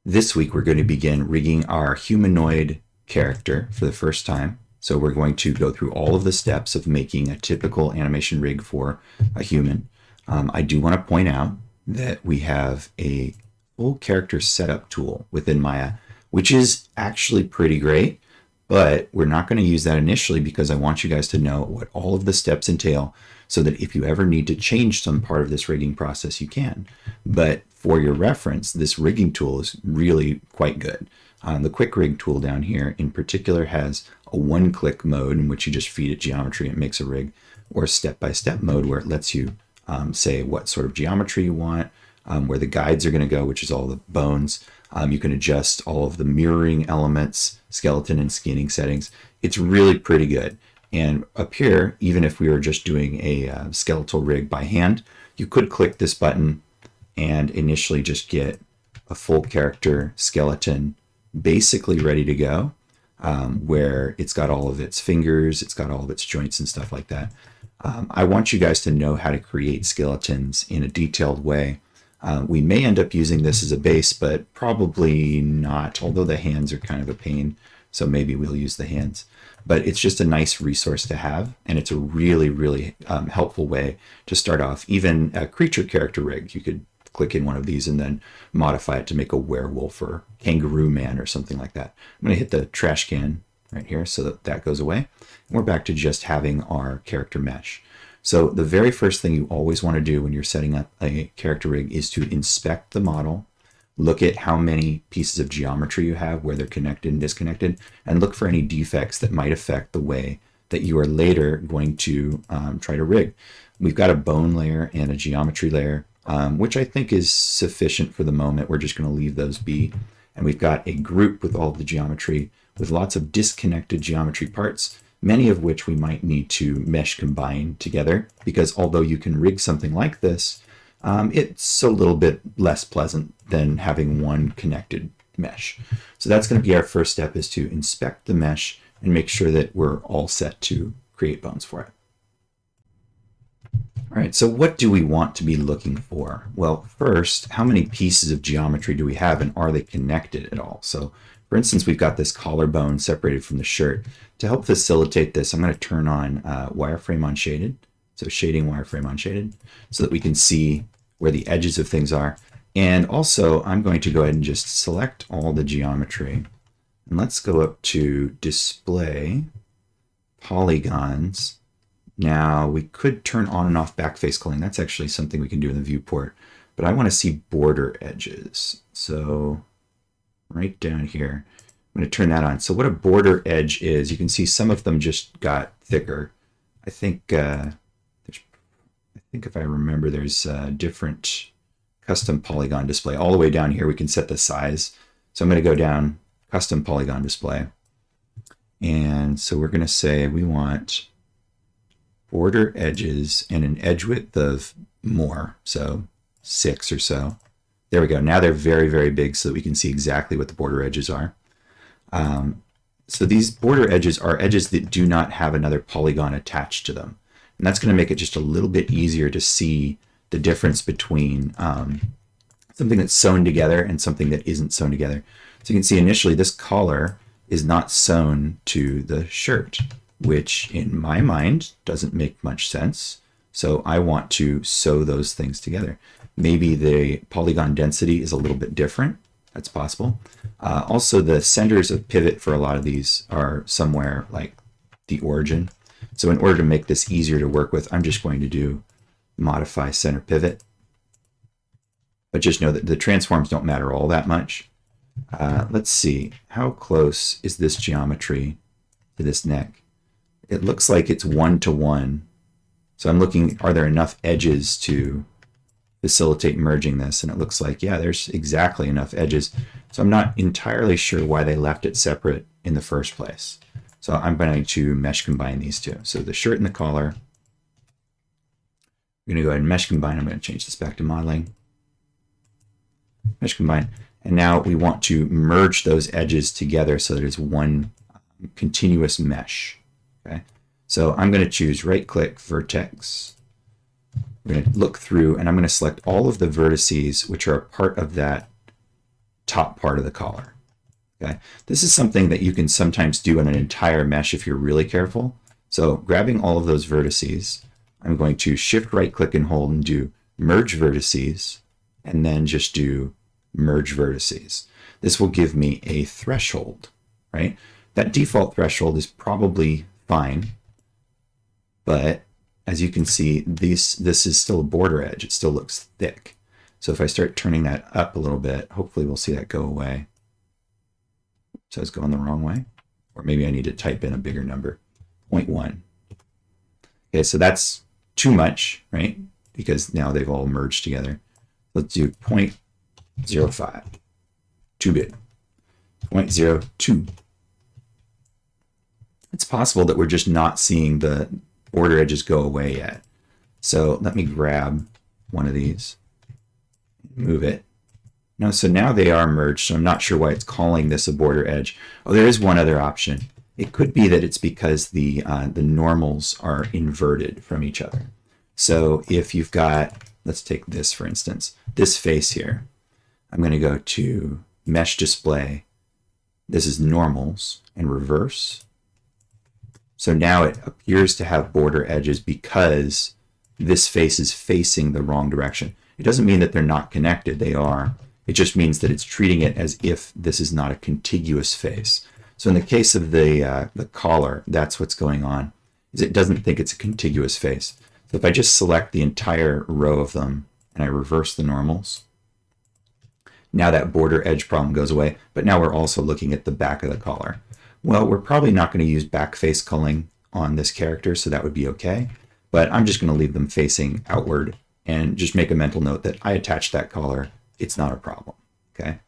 This week we're going to begin rigging our humanoid character for the first time. So we're going to go through all of the steps of making a typical animation rig for a human. I do want to point out that we have a full character setup tool within Maya, which is actually pretty great, but we're not going to use that initially because I want you guys to know what all of the steps entail so that if you ever need to change some part of this rigging process, you can. But for your reference, this rigging tool is really quite good. The quick rig tool down here in particular has a one-click mode in which you just feed it geometry and it makes a rig, or a step-by-step mode where it lets you say what sort of geometry you want, where the guides are going to go, which is all the bones. You can adjust all of the mirroring elements, skeleton and skinning settings. It's really pretty good. And up here, even if we were just doing a skeletal rig by hand, you could click this button and initially just get a full character skeleton basically ready to go, where it's got all of its fingers, it's got all of its joints and stuff like that. I want you guys to know how to create skeletons in a detailed way. We may end up using this as a base, but probably not, although the hands are kind of a pain, so maybe we'll use the hands. But it's just a nice resource to have, and it's a really, really helpful way to start off. Even a creature character rig, you could click in one of these and then modify it to make a werewolf or kangaroo man or something like that. I'm going to hit the trash can right here so that that goes away. And we're back to just having our character mesh. So the very first thing you always want to do when you're setting up a character rig is to inspect the model, look at how many pieces of geometry you have, where they're connected and disconnected, and look for any defects that might affect the way that you are later going to try to rig. We've got a bone layer and a geometry layer, which I think is sufficient for the moment. We're just going to leave those be. And we've got a group with all of the geometry with lots of disconnected geometry parts, many of which we might need to mesh combine together, because although you can rig something like this, it's a little bit less pleasant than having one connected mesh. So that's going to be our first step, is to inspect the mesh and make sure that we're all set to create bones for it. All right, so what do we want to be looking for? Well, first, how many pieces of geometry do we have, and are they connected at all? So for instance, we've got this collarbone separated from the shirt. To help facilitate this, I'm going to turn on wireframe on shaded. So shading wireframe on shaded, so that we can see where the edges of things are. And also, I'm going to go ahead and just select all the geometry. And let's go up to display polygons. Now, we could turn on and off backface culling. That's actually something we can do in the viewport. But I want to see border edges. So right down here, I'm going to turn that on. So what a border edge is, you can see some of them just got thicker. I think if I remember, there's a different custom polygon display. All the way down here, we can set the size. So I'm going to go down, custom polygon display. And so we're going to say we want border edges and an edge width of more, so 6 or so. There we go. Now they're very, very big so that we can see exactly what the border edges are. So these border edges are edges that do not have another polygon attached to them. And that's going to make it just a little bit easier to see the difference between something that's sewn together and something that isn't sewn together. So you can see initially this collar is not sewn to the shirt, which in my mind doesn't make much sense. So I want to sew those things together. Maybe the polygon density is a little bit different. That's possible. Also, the centers of pivot for a lot of these are somewhere like the origin. So in order to make this easier to work with, I'm just going to do modify center pivot. But just know that the transforms don't matter all that much. Let's see, how close is this geometry to this neck? It looks like it's 1-to-1. So I'm looking, are there enough edges to facilitate merging this? And it looks like, yeah, there's exactly enough edges. So I'm not entirely sure why they left it separate in the first place. So I'm going to mesh combine these two. So the shirt and the collar, we're going to go ahead and mesh combine. I'm going to change this back to modeling. Mesh combine. And now we want to merge those edges together so that it's one continuous mesh. Okay. So I'm going to choose right click vertex. We're going to look through and I'm going to select all of the vertices which are a part of that top part of the collar. Okay, this is something that you can sometimes do in an entire mesh if you're really careful. So grabbing all of those vertices, I'm going to shift right click and hold and do merge vertices, and then just do merge vertices. This will give me a threshold, right? That default threshold is probably fine, but as you can see, this is still a border edge. It still looks thick. So if I start turning that up a little bit, hopefully we'll see that go away. So it's going the wrong way. Or maybe I need to type in a bigger number, 0.1. Okay, so that's too much, right? Because now they've all merged together. Let's do 0.05, too big, 0.02. It's possible that we're just not seeing the border edges go away yet. So let me grab one of these, move it. No, so now they are merged, so I'm not sure why it's calling this a border edge. Oh, there is one other option. It could be that it's because the normals are inverted from each other. So if you've got, let's take this for instance, this face here. I'm going to go to Mesh Display. This is normals and reverse. So now it appears to have border edges because this face is facing the wrong direction. It doesn't mean that they're not connected. They are. It just means that it's treating it as if this is not a contiguous face. So in the case of the collar, that's what's going on, is it doesn't think it's a contiguous face. So if I just select the entire row of them and I reverse the normals, now that border edge problem goes away, but now we're also looking at the back of the collar. Well, we're probably not going to use back face culling on this character, so that would be okay. But I'm just going to leave them facing outward and just make a mental note that I attached that collar. It's not a problem, okay?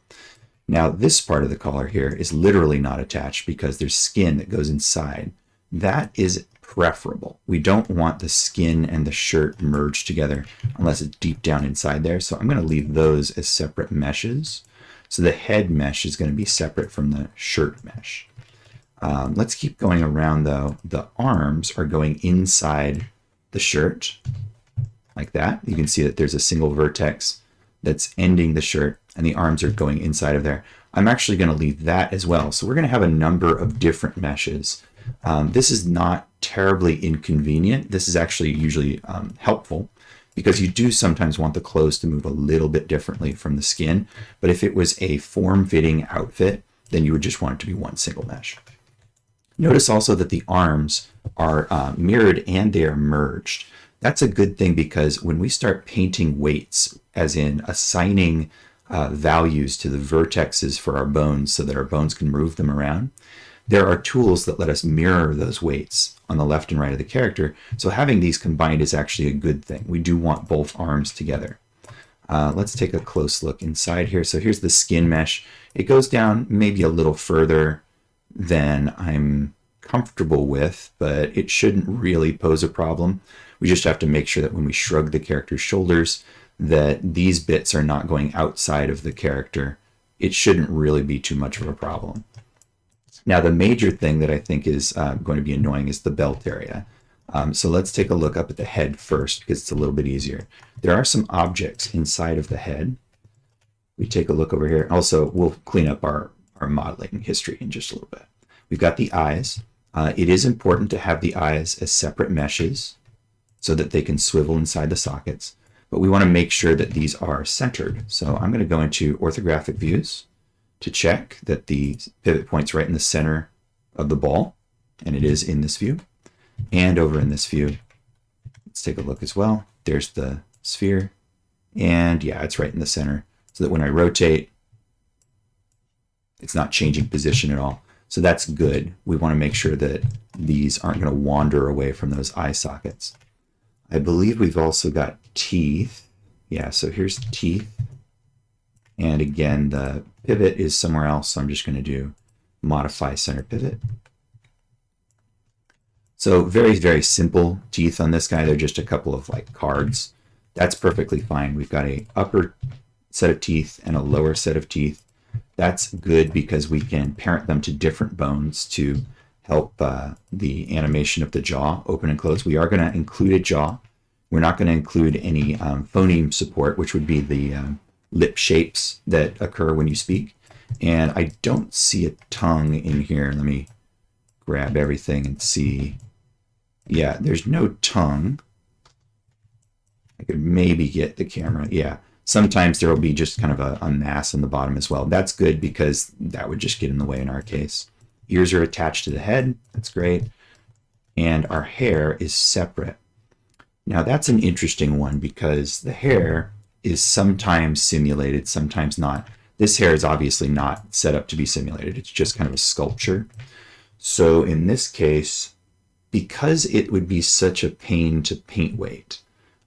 Now, this part of the collar here is literally not attached because there's skin that goes inside. That is preferable. We don't want the skin and the shirt merged together unless it's deep down inside there. So I'm going to leave those as separate meshes. So the head mesh is going to be separate from the shirt mesh. Let's keep going around though. The arms are going inside the shirt like that. You can see that there's a single vertex that's ending the shirt and the arms are going inside of there. I'm actually going to leave that as well. So we're going to have a number of different meshes. This is not terribly inconvenient. This is actually usually helpful because you do sometimes want the clothes to move a little bit differently from the skin. But if it was a form-fitting outfit, then you would just want it to be one single mesh. Notice also that the arms are mirrored and they are merged. That's a good thing because when we start painting weights, as in assigning values to the vertexes for our bones so that our bones can move them around, there are tools that let us mirror those weights on the left and right of the character. So having these combined is actually a good thing. We do want both arms together. Let's take a close look inside here. So here's the skin mesh. It goes down maybe a little further than I'm comfortable with, but it shouldn't really pose a problem. We just have to make sure that when we shrug the character's shoulders, that these bits are not going outside of the character. It shouldn't really be too much of a problem. Now, the major thing that I think is going to be annoying is the belt area. So let's take a look up at the head first because it's a little bit easier. There are some objects inside of the head. We take a look over here. Also, we'll clean up our modeling history in just a little bit. We've got the eyes. It is important to have the eyes as separate meshes so that they can swivel inside the sockets. But we want to make sure that these are centered. So I'm going to go into orthographic views to check that the pivot point's right in the center of the ball, and it is in this view. And over in this view, let's take a look as well. There's the sphere, and yeah, it's right in the center, so that when I rotate, it's not changing position at all. So that's good. We want to make sure that these aren't going to wander away from those eye sockets. I believe we've also got teeth. Yeah, so here's teeth. And again, the pivot is somewhere else, so I'm just going to do modify center pivot. So very, very simple teeth on this guy. They're just a couple of like cards. That's perfectly fine. We've got a upper set of teeth and a lower set of teeth. That's good because we can parent them to different bones to help the animation of the jaw open and close. We are going to include a jaw. We're not going to include any phoneme support, which would be the lip shapes that occur when you speak. And I don't see a tongue in here. Let me grab everything and see. Yeah, there's no tongue. I could maybe get the camera. Yeah, sometimes there will be just kind of a mass on the bottom as well. That's good because that would just get in the way in our case. Ears are attached to the head. That's great. And our hair is separate. Now that's an interesting one because the hair is sometimes simulated, sometimes not. This hair is obviously not set up to be simulated. It's just kind of a sculpture. So in this case, because it would be such a pain to paint weight,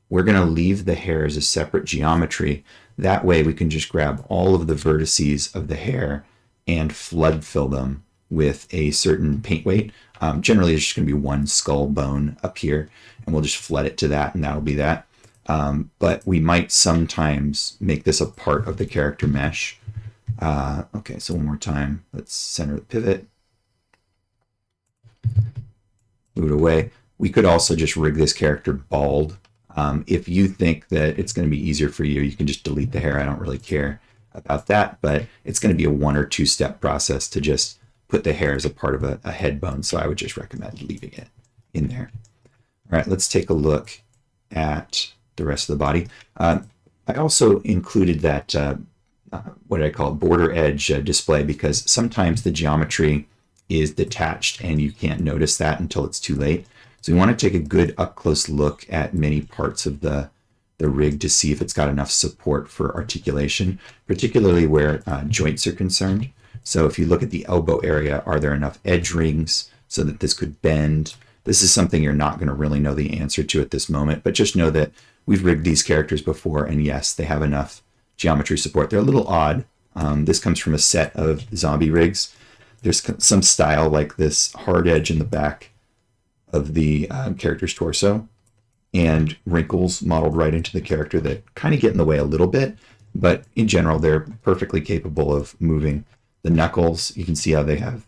we're going to leave the hair as a separate geometry. That way we can just grab all of the vertices of the hair and flood fill them with a certain paint weight. Generally, there's just going to be one skull bone up here, and we'll just flood it to that, and that'll be that. But we might sometimes make this a part of the character mesh. Okay, so one more time. Let's center the pivot. Move it away. We could also just rig this character bald. If you think that it's going to be easier for you, you can just delete the hair. I don't really care about that, but it's going to be a 1 or 2 step process to just put the hair as a part of a head bone. So I would just recommend leaving it in there. All right, let's take a look at the rest of the body. I also included that, what I call border edge display, because sometimes the geometry is detached and you can't notice that until it's too late. So we want to take a good up-close look at many parts of the rig to see if it's got enough support for articulation, particularly where joints are concerned. So if you look at the elbow area, are there enough edge rings so that this could bend? This is something you're not going to really know the answer to at this moment, but just know that we've rigged these characters before, and yes, they have enough geometry support. They're a little odd. This comes from a set of zombie rigs. There's some style like this hard edge in the back of the character's torso and wrinkles modeled right into the character that kind of get in the way a little bit, but in general, they're perfectly capable of moving. The knuckles, you can see how they have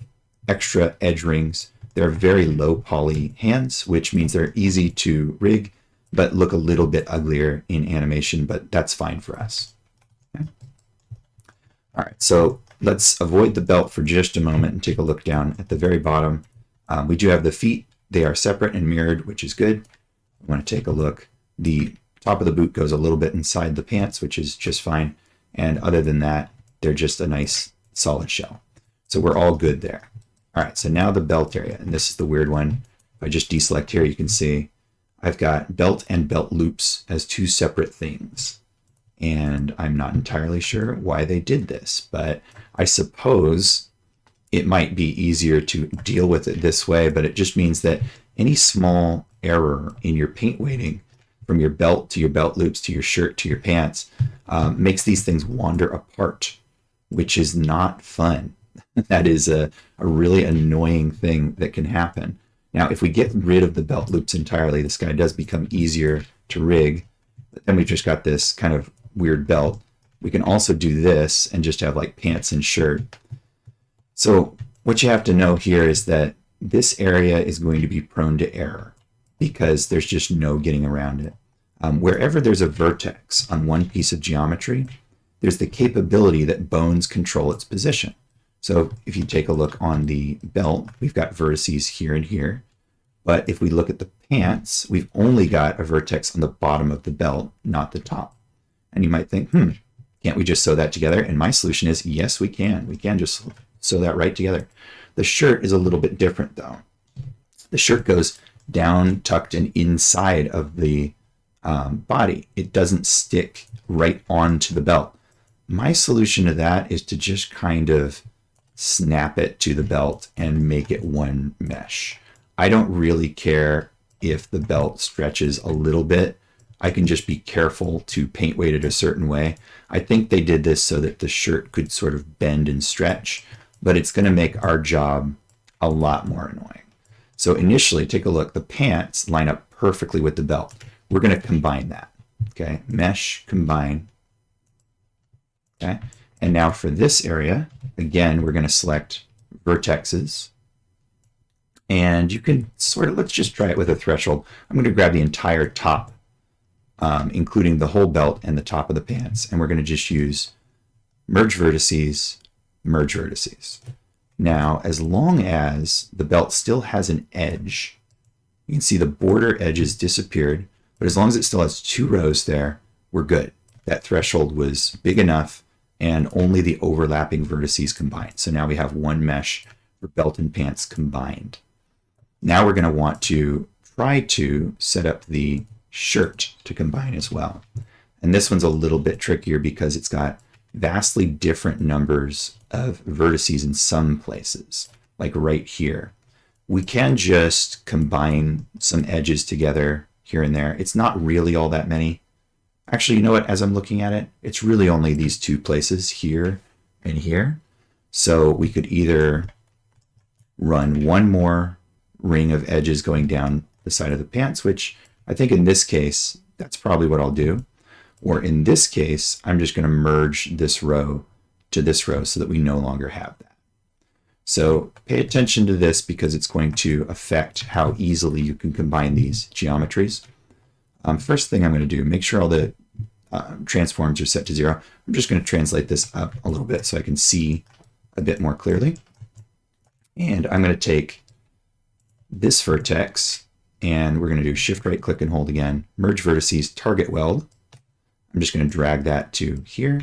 extra edge rings. They're very low poly hands, which means they're easy to rig, but look a little bit uglier in animation, but that's fine for us. Okay. All right, so let's avoid the belt for just a moment and take a look down at the very bottom. We do have the feet. They are separate and mirrored, which is good. I want to take a look. The top of the boot goes a little bit inside the pants, which is just fine. And other than that, they're just a nice solid shell. So we're all good there. All right, so now the belt area, and this is the weird one. If I just deselect here, you can see I've got belt and belt loops as 2 separate things. And I'm not entirely sure why they did this, but I suppose it might be easier to deal with it this way, but it just means that any small error in your paint weighting from your belt to your belt loops to your shirt to your pants makes these things wander apart, which is not fun. That is a really annoying thing that can happen. Now, if we get rid of the belt loops entirely, this guy does become easier to rig, but then we've just got this kind of weird belt. We can also do this and just have like pants and shirt. So what you have to know here is that this area is going to be prone to error because there's just no getting around it. Wherever there's a vertex on one piece of geometry, there's the capability that bones control its position. So if you take a look on the belt, we've got vertices here and here. But if we look at the pants, we've only got a vertex on the bottom of the belt, not the top. And you might think, can't we just sew that together? And my solution is, yes, we can. We can just sew that right together. The shirt is a little bit different, though. The shirt goes down, tucked, and inside of the body. It doesn't stick right onto the belt. My solution to that is to just kind of snap it to the belt and make it one mesh. I don't really care if the belt stretches a little bit. I can just be careful to paint weight it a certain way. I think they did this so that the shirt could sort of bend and stretch, but it's going to make our job a lot more annoying. So initially, take a look. The pants line up perfectly with the belt. We're going to combine that. Okay, mesh, combine. Okay, and now for this area, again, we're going to select vertexes. And you can sort of, let's just try it with a threshold. I'm going to grab the entire top, including the whole belt and the top of the pants. And we're going to just use merge vertices, merge vertices. Now, as long as the belt still has an edge, you can see the border edges disappeared, but as long as it still has 2 rows there, we're good. That threshold was big enough and only the overlapping vertices combined. So now we have one mesh for belt and pants combined. Now we're going to want to try to set up the shirt to combine as well. And this one's a little bit trickier because it's got vastly different numbers of vertices in some places, like right here. We can just combine some edges together here and there. It's not really all that many. Actually, you know what? As I'm looking at it, it's really only these 2 places, here and here. So we could either run one more ring of edges going down the side of the pants, which I think in this case, that's probably what I'll do. Or in this case, I'm just going to merge this row to this row so that we no longer have that. So pay attention to this because it's going to affect how easily you can combine these geometries. First thing I'm going to do, make sure all the transforms are set to 0. I'm just going to translate this up a little bit so I can see a bit more clearly. And I'm going to take this vertex and we're going to do shift right click and hold again, merge vertices, target weld. I'm just going to drag that to here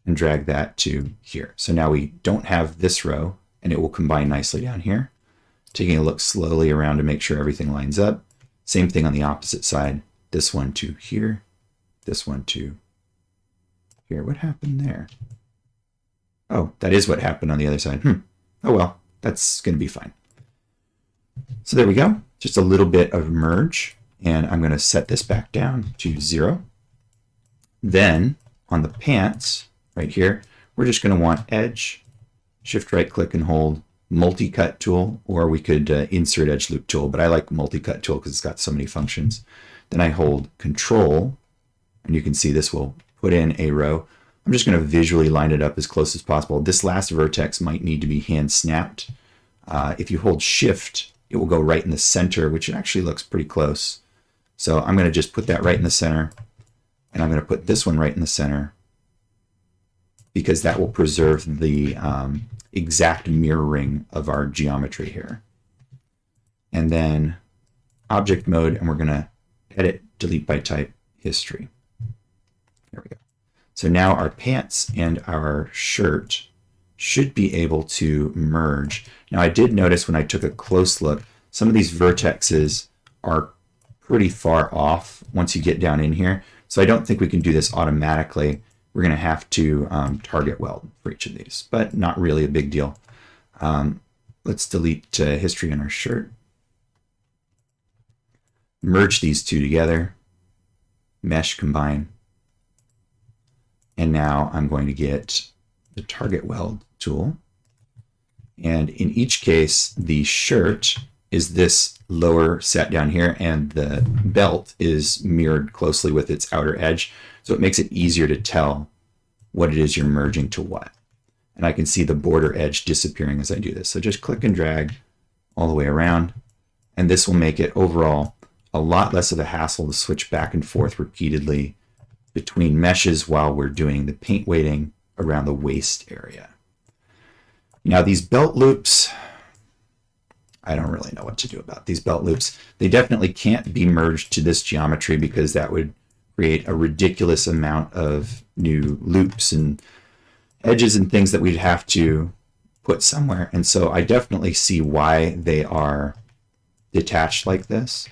and drag that to here. So now we don't have this row and it will combine nicely down here. Taking a look slowly around to make sure everything lines up. Same thing on the opposite side. This one to here, this one to here. What happened there? Oh, that is what happened on the other side. Oh well, that's going to be fine. So there we go. Just a little bit of merge, and I'm going to set this back down to 0. Then on the pants right here, we're just going to want edge, shift right click and hold, multi-cut tool, or we could insert edge loop tool, but I like multi-cut tool because it's got so many functions. Then I hold control, and you can see this will put in a row. I'm just going to visually line it up as close as possible. This last vertex might need to be hand snapped. If you hold shift, it will go right in the center, which actually looks pretty close. So I'm going to just put that right in the center, and I'm going to put this one right in the center because that will preserve the exact mirroring of our geometry here. And then object mode, and we're going to edit, delete by type, history. There we go. So now our pants and our shirt should be able to merge. Now I did notice when I took a close look, some of these vertexes are pretty far off once you get down in here. So I don't think we can do this automatically. We're going to have to target weld for each of these, but not really a big deal. Let's delete history on our shirt. Merge these 2 together, mesh combine. And now I'm going to get the target weld tool. And in each case, the shirt is this lower set down here, and the belt is mirrored closely with its outer edge. So it makes it easier to tell what it is you're merging to what. And I can see the border edge disappearing as I do this. So just click and drag all the way around. And this will make it overall a lot less of a hassle to switch back and forth repeatedly between meshes while we're doing the paint weighting around the waist area. Now these belt loops, I don't really know what to do about these belt loops. They definitely can't be merged to this geometry because that would create a ridiculous amount of new loops and edges and things that we'd have to put somewhere. And so I definitely see why they are detached like this.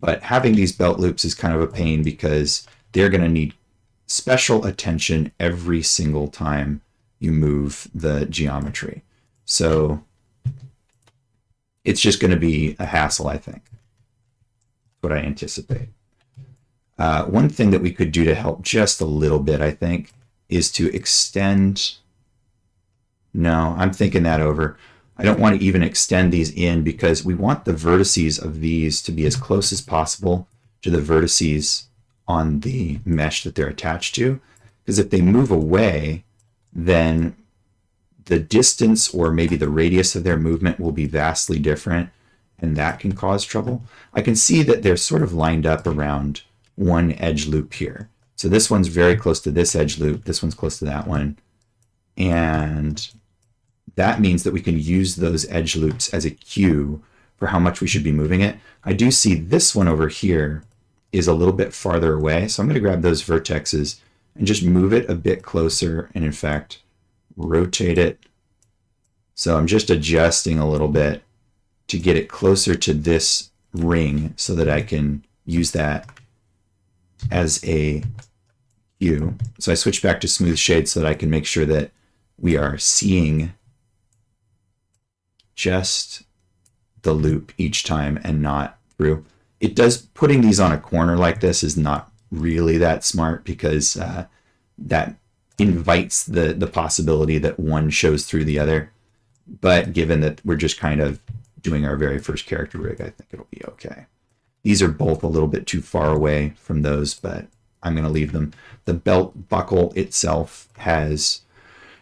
But having these belt loops is kind of a pain because they're going to need special attention every single time you move the geometry. So it's just going to be a hassle, I think. What I anticipate. One thing that we could do to help just a little bit, I think, is to extend. No, I'm thinking that over. I don't want to even extend these in because we want the vertices of these to be as close as possible to the vertices on the mesh that they're attached to. Because if they move away, then the distance or maybe the radius of their movement will be vastly different, and that can cause trouble. I can see that they're sort of lined up around one edge loop here. So this one's very close to this edge loop. This one's close to that one. And that means that we can use those edge loops as a cue for how much we should be moving it. I do see this one over here is a little bit farther away, so I'm going to grab those vertexes and just move it a bit closer, and in fact, rotate it. So I'm just adjusting a little bit to get it closer to this ring so that I can use that as a cue. So I switch back to smooth shade so that I can make sure that we are seeing just the loop each time and not through. It does, putting these on a corner like this is not really that smart because that invites the possibility that one shows through the other. But given that we're just kind of doing our very first character rig, I think it'll be okay. These are both a little bit too far away from those, but I'm going to leave them. The belt buckle itself has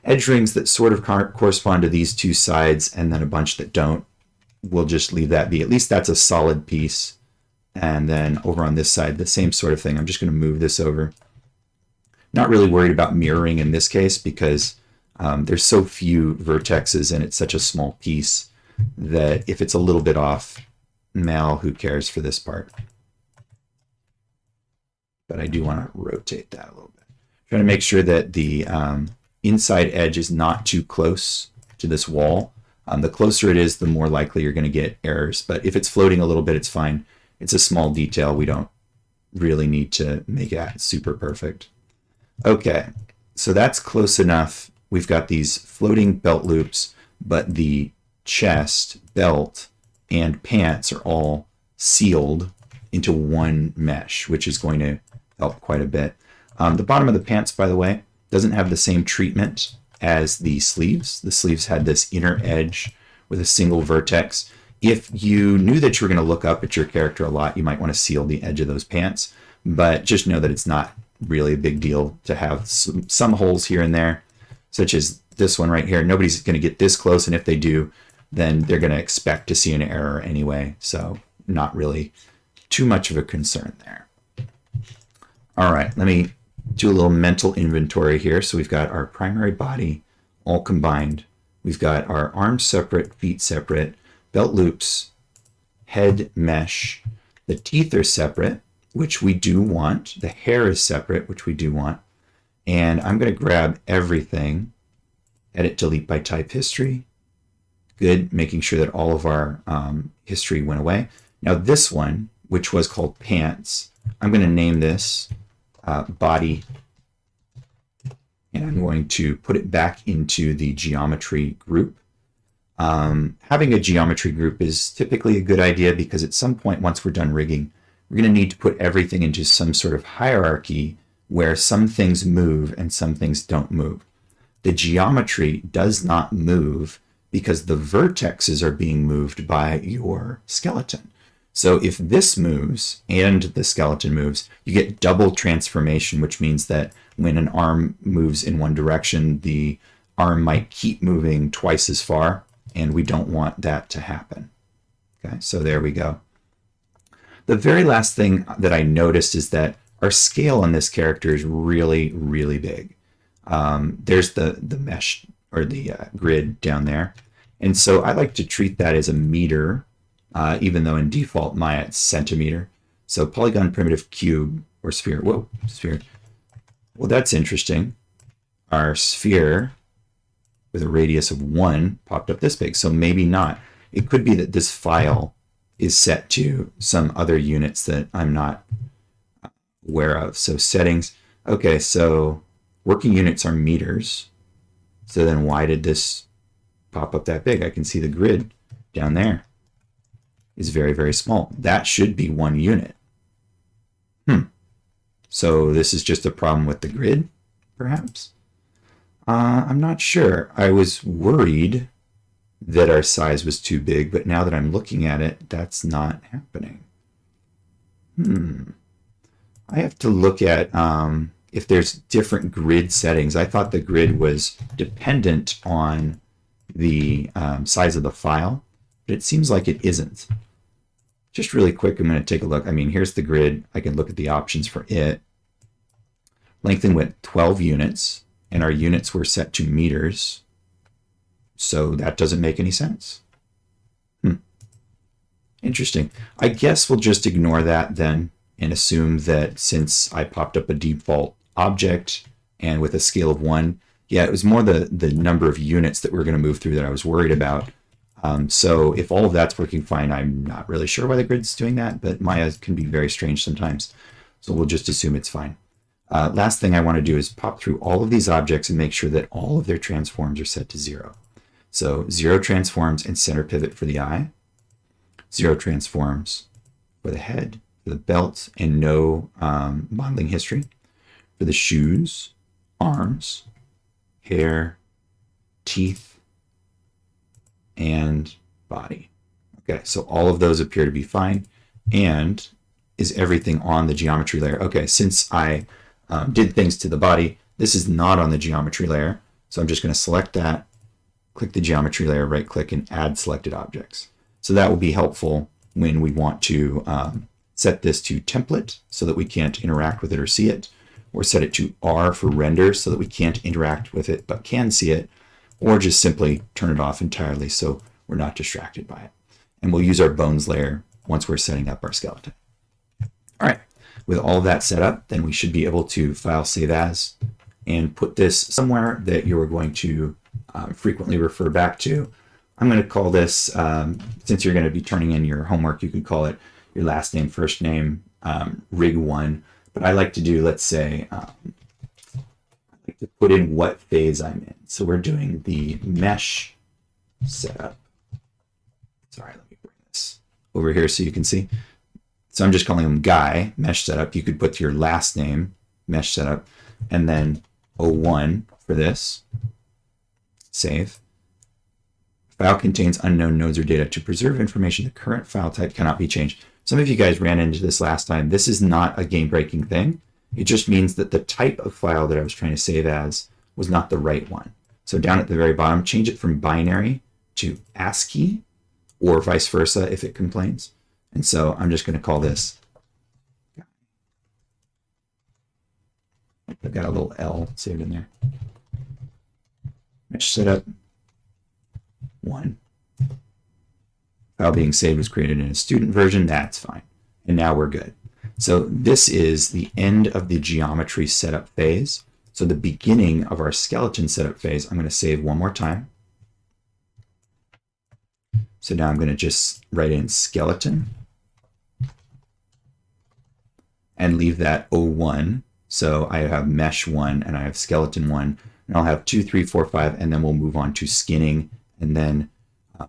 edge rings that sort of correspond to these two sides and then a bunch that don't. We'll just leave that be. At least that's a solid piece. And then over on this side, the same sort of thing. I'm just going to move this over. Not really worried about mirroring in this case because there's so few vertexes and it's such a small piece that if it's a little bit off, Mal, who cares for this part? But I do want to rotate that a little bit. Trying to make sure that the inside edge is not too close to this wall. The closer it is, the more likely you're going to get errors. But if it's floating a little bit, it's fine. It's a small detail. We don't really need to make it super perfect. Okay, so that's close enough. We've got these floating belt loops, but the chest, belt, and pants are all sealed into one mesh, which is going to help quite a bit. The bottom of the pants, by the way, doesn't have the same treatment as the sleeves. The sleeves had this inner edge with a single vertex. If you knew that you were going to look up at your character a lot, you might want to seal the edge of those pants, but just know that it's not really a big deal to have some holes here and there, such as this one right here. Nobody's going to get this close, and if they do, then they're going to expect to see an error anyway, so not really too much of a concern there. All right, let me do a little mental inventory here. So we've got our primary body all combined. We've got our arms separate, feet separate, belt loops, head mesh. The teeth are separate, which we do want. The hair is separate, which we do want. And I'm going to grab everything, edit, delete by type history. Good, making sure that all of our history went away. Now this one, which was called pants, I'm going to name this body, and I'm going to put it back into the geometry group. Having a geometry group is typically a good idea because at some point, once we're done rigging, we're going to need to put everything into some sort of hierarchy where some things move and some things don't move. The geometry does not move because the vertexes are being moved by your skeleton. So if this moves and the skeleton moves, you get double transformation, which means that when an arm moves in one direction, the arm might keep moving twice as far, and we don't want that to happen. Okay, so there we go. The very last thing that I noticed is that our scale on this character is really, really big. There's the mesh or the grid down there. And so I like to treat that as a meter, even though in default Maya it's centimeter. So polygon primitive cube or sphere. Whoa, sphere. Well, that's interesting. Our sphere with a radius of 1 popped up this big. So maybe not. It could be that this file is set to some other units that I'm not aware of. So settings. Okay, so working units are meters. So then why did this pop up that big? I can see the grid down there is very, very small. That should be 1 unit. So this is just a problem with the grid, perhaps? I'm not sure. I was worried that our size was too big, but now that I'm looking at it, that's not happening. I have to look at if there's different grid settings. I thought the grid was dependent on the size of the file, but it seems like it isn't. Just really quick, I'm going to take a look. I mean, here's the grid. I can look at the options for it. Length and width, 12 units, and our units were set to meters. So that doesn't make any sense. Interesting. I guess we'll just ignore that then and assume that since I popped up a default object and with a scale of 1, yeah, it was more the number of units that we're going to move through that I was worried about. So if all of that's working fine, I'm not really sure why the grid's doing that, but Maya can be very strange sometimes. So we'll just assume it's fine. Last thing I want to do is pop through all of these objects and make sure that all of their transforms are set to 0. So 0 transforms and center pivot for the eye. 0 transforms for the head, for the belt, and no modeling history. For the shoes, arms, hair, teeth, and body. Okay, so all of those appear to be fine. And is everything on the geometry layer? Okay, since I did things to the body, this is not on the geometry layer. So I'm just going to select that, click the geometry layer, right click, and add selected objects. So that will be helpful when we want to set this to template so that we can't interact with it or see it, or set it to R for render so that we can't interact with it but can see it, or just simply turn it off entirely so we're not distracted by it. And we'll use our bones layer once we're setting up our skeleton. All right, with all of that set up, then we should be able to file save as and put this somewhere that you're going to frequently refer back to. I'm going to call this, since you're going to be turning in your homework, you could call it your last name, first name, rig 1. But I like to do, let's say, I like to put in what phase I'm in. So we're doing the mesh setup. Sorry, let me bring this over here so you can see. So I'm just calling him Guy, mesh setup. You could put your last name, mesh setup, and then 01 for this. Save. File contains unknown nodes or data. To preserve information, the current file type cannot be changed. Some of you guys ran into this last time. This is not a game-breaking thing. It just means that the type of file that I was trying to save as was not the right one. So down at the very bottom, change it from binary to ASCII, or vice versa if it complains. And so I'm just going to call this. I've got a little L saved in there. Mesh setup 1. File being saved was created in a student version. That's fine. And now we're good. So this is the end of the geometry setup phase. So the beginning of our skeleton setup phase, I'm going to save one more time. So now I'm going to just write in skeleton and leave that 01. So I have mesh 1 and I have skeleton 1. And I'll have 2, 3, 4, 5, and then we'll move on to skinning and then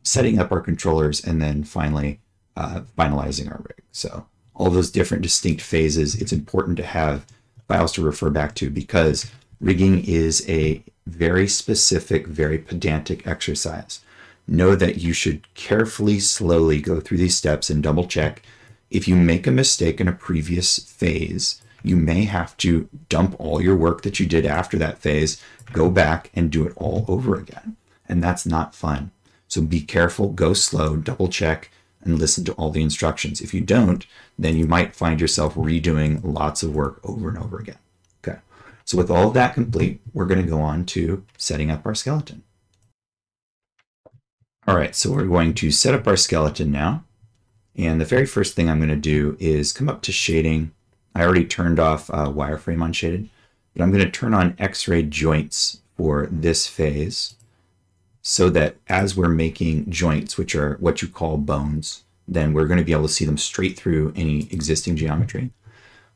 setting up our controllers, and then finally finalizing our rig. So all those different distinct phases, it's important to have files to refer back to because rigging is a very specific, very pedantic exercise. Know that you should carefully, slowly go through these steps and double check. If you make a mistake in a previous phase, you may have to dump all your work that you did after that phase, go back and do it all over again. And that's not fun. So be careful, go slow, double check, and listen to all the instructions. If you don't, then you might find yourself redoing lots of work over and over again. Okay. So with all of that complete, we're going to go on to setting up our skeleton. All right, so we're going to set up our skeleton now. And the very first thing I'm going to do is come up to shading. I already turned off wireframe on shaded, but I'm going to turn on X-ray joints for this phase so that as we're making joints, which are what you call bones, then we're going to be able to see them straight through any existing geometry.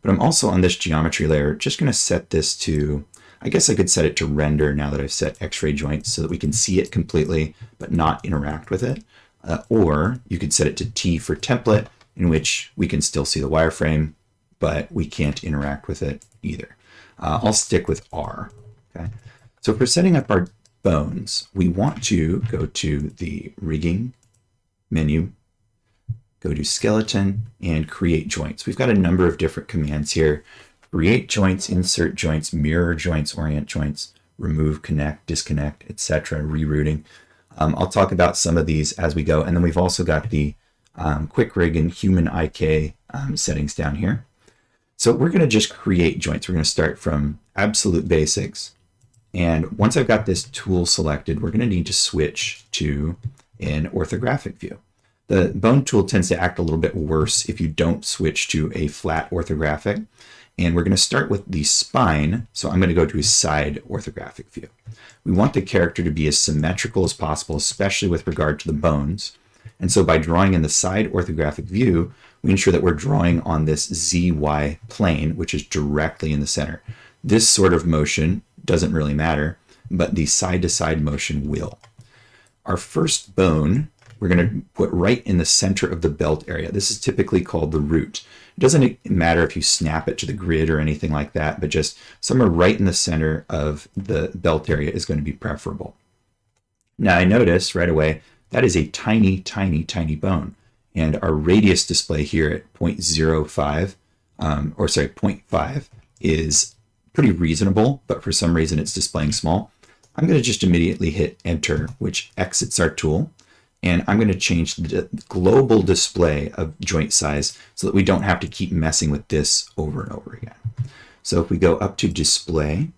But I'm also on this geometry layer, just going to set this to, I guess I could set it to render now that I've set X-ray joints so that we can see it completely, but not interact with it. Or you could set it to T for template, in which we can still see the wireframe, but we can't interact with it either. I'll stick with R. Okay. So for setting up our bones, we want to go to the rigging menu, go to skeleton, and create joints. We've got a number of different commands here. Create joints, insert joints, mirror joints, orient joints, remove, connect, disconnect, etc., rerouting. I'll talk about some of these as we go. And then we've also got the quick rig and human IK settings down here. So we're going to just create joints. We're going to start from absolute basics. And once I've got this tool selected, we're going to need to switch to an orthographic view. The bone tool tends to act a little bit worse if you don't switch to a flat orthographic. And we're going to start with the spine. So I'm going to go to a side orthographic view. We want the character to be as symmetrical as possible, especially with regard to the bones. And so by drawing in the side orthographic view, we ensure that we're drawing on this ZY plane, which is directly in the center. This sort of motion doesn't really matter, but the side-to-side motion will. Our first bone, we're going to put right in the center of the belt area. This is typically called the root. It doesn't matter if you snap it to the grid or anything like that, but just somewhere right in the center of the belt area is going to be preferable. Now I notice right away that is a tiny, tiny, tiny bone. And our radius display here at 0.5 is pretty reasonable, but for some reason it's displaying small. I'm going to just immediately hit enter, which exits our tool. And I'm going to change the global display of joint size so that we don't have to keep messing with this over and over again. So if we go up to display,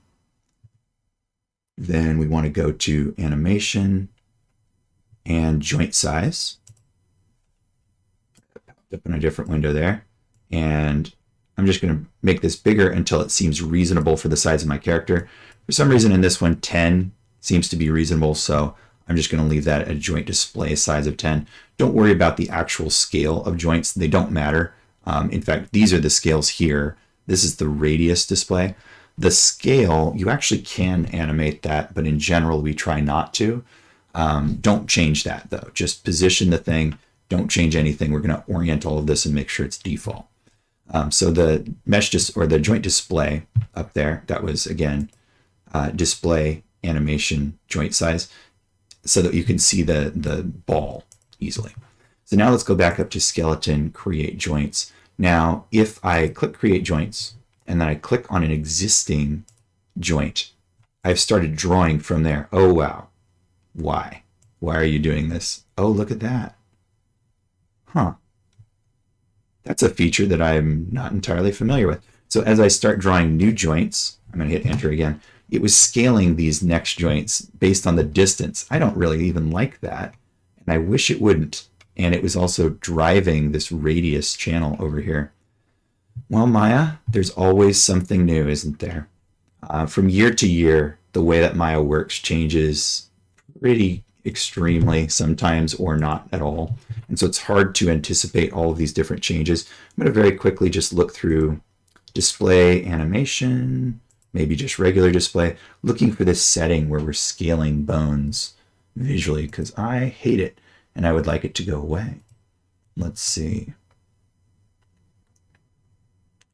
then we want to go to animation and joint size. Popped up in a different window there. And I'm just going to make this bigger until it seems reasonable for the size of my character. For some reason in this one, 10 seems to be reasonable, so I'm just going to leave that at a joint display size of 10. Don't worry about the actual scale of joints. They don't matter. In fact, these are the scales here. This is the radius display. The scale, you actually can animate that, but in general, we try not to. Don't change that, though. Just position the thing. Don't change anything. We're going to orient all of this and make sure it's default. So the mesh or the joint display up there, that was, again, display, animation, joint size, so that you can see the ball easily. So now let's go back up to skeleton, create joints. Now, if I click create joints and then I click on an existing joint, I've started drawing from there. Oh, wow. Why? Why are you doing this? Oh, look at that. Huh. That's a feature that I'm not entirely familiar with. So as I start drawing new joints, I'm going to hit enter again. It was scaling these next joints based on the distance. I don't really even like that, and I wish it wouldn't. And it was also driving this radius channel over here. Well, Maya, there's always something new, isn't there? From year to year, the way that Maya works changes pretty extremely sometimes, or not at all. And so it's hard to anticipate all of these different changes. I'm going to very quickly just look through display, animation, maybe just regular display, looking for this setting where we're scaling bones visually, because I hate it and I would like it to go away. Let's see.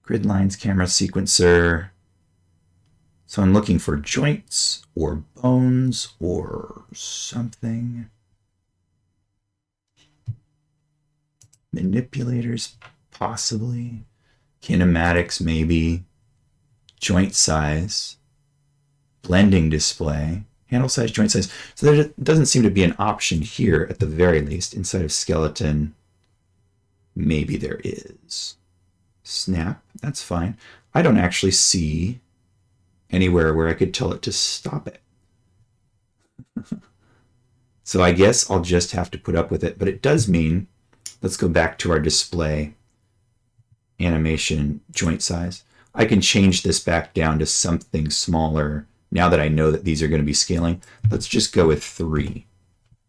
Grid lines, camera sequencer. So I'm looking for joints or bones or something. Manipulators, possibly. Kinematics, maybe. Joint size. Blending display. Handle size, joint size. So there doesn't seem to be an option here at the very least. Inside of skeleton, maybe there is. Snap, that's fine. I don't actually see anywhere where I could tell it to stop it. So I guess I'll just have to put up with it, but it does mean, let's go back to our display, animation, joint size. I can change this back down to something smaller now that I know that these are going to be scaling. Let's just go with 3.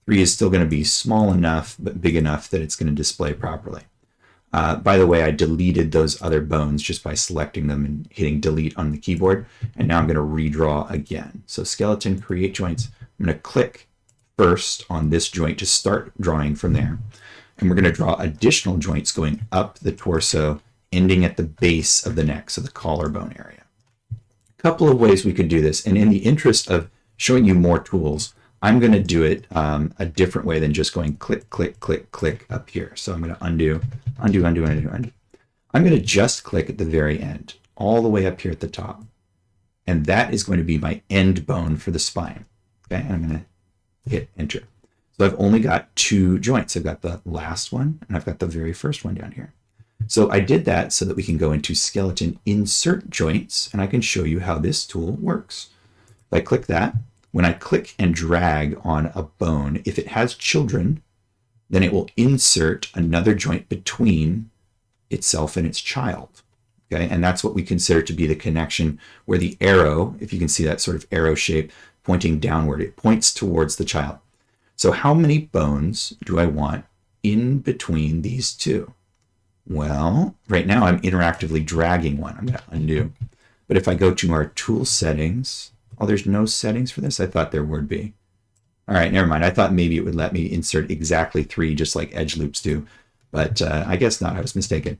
3 is still going to be small enough, but big enough that it's going to display properly. By the way, I deleted those other bones just by selecting them and hitting delete on the keyboard. And now I'm going to redraw again. So skeleton, create joints. I'm going to click first on this joint to start drawing from there. And we're going to draw additional joints going up the torso, ending at the base of the neck, so the collarbone area. A couple of ways we could do this. And in the interest of showing you more tools, I'm going to do it a different way than just going click, click, click, click up here. So I'm going to undo, undo, undo, undo, undo. I'm going to just click at the very end, all the way up here at the top. And that is going to be my end bone for the spine. Okay, and I'm going to hit enter. So I've only got 2 joints. I've got the last one, and I've got the very first one down here. So I did that so that we can go into skeleton, insert joints, and I can show you how this tool works. I click that, when I click and drag on a bone, if it has children, then it will insert another joint between itself and its child. Okay, and that's what we consider to be the connection where the arrow, if you can see that sort of arrow shape pointing downward, it points towards the child. So how many bones do I want in between these two? Well, right now I'm interactively dragging one. I'm going to undo. But if I go to our tool settings, oh, there's no settings for this? I thought there would be. All right, never mind. I thought maybe it would let me insert exactly 3, just like edge loops do. But I guess not. I was mistaken.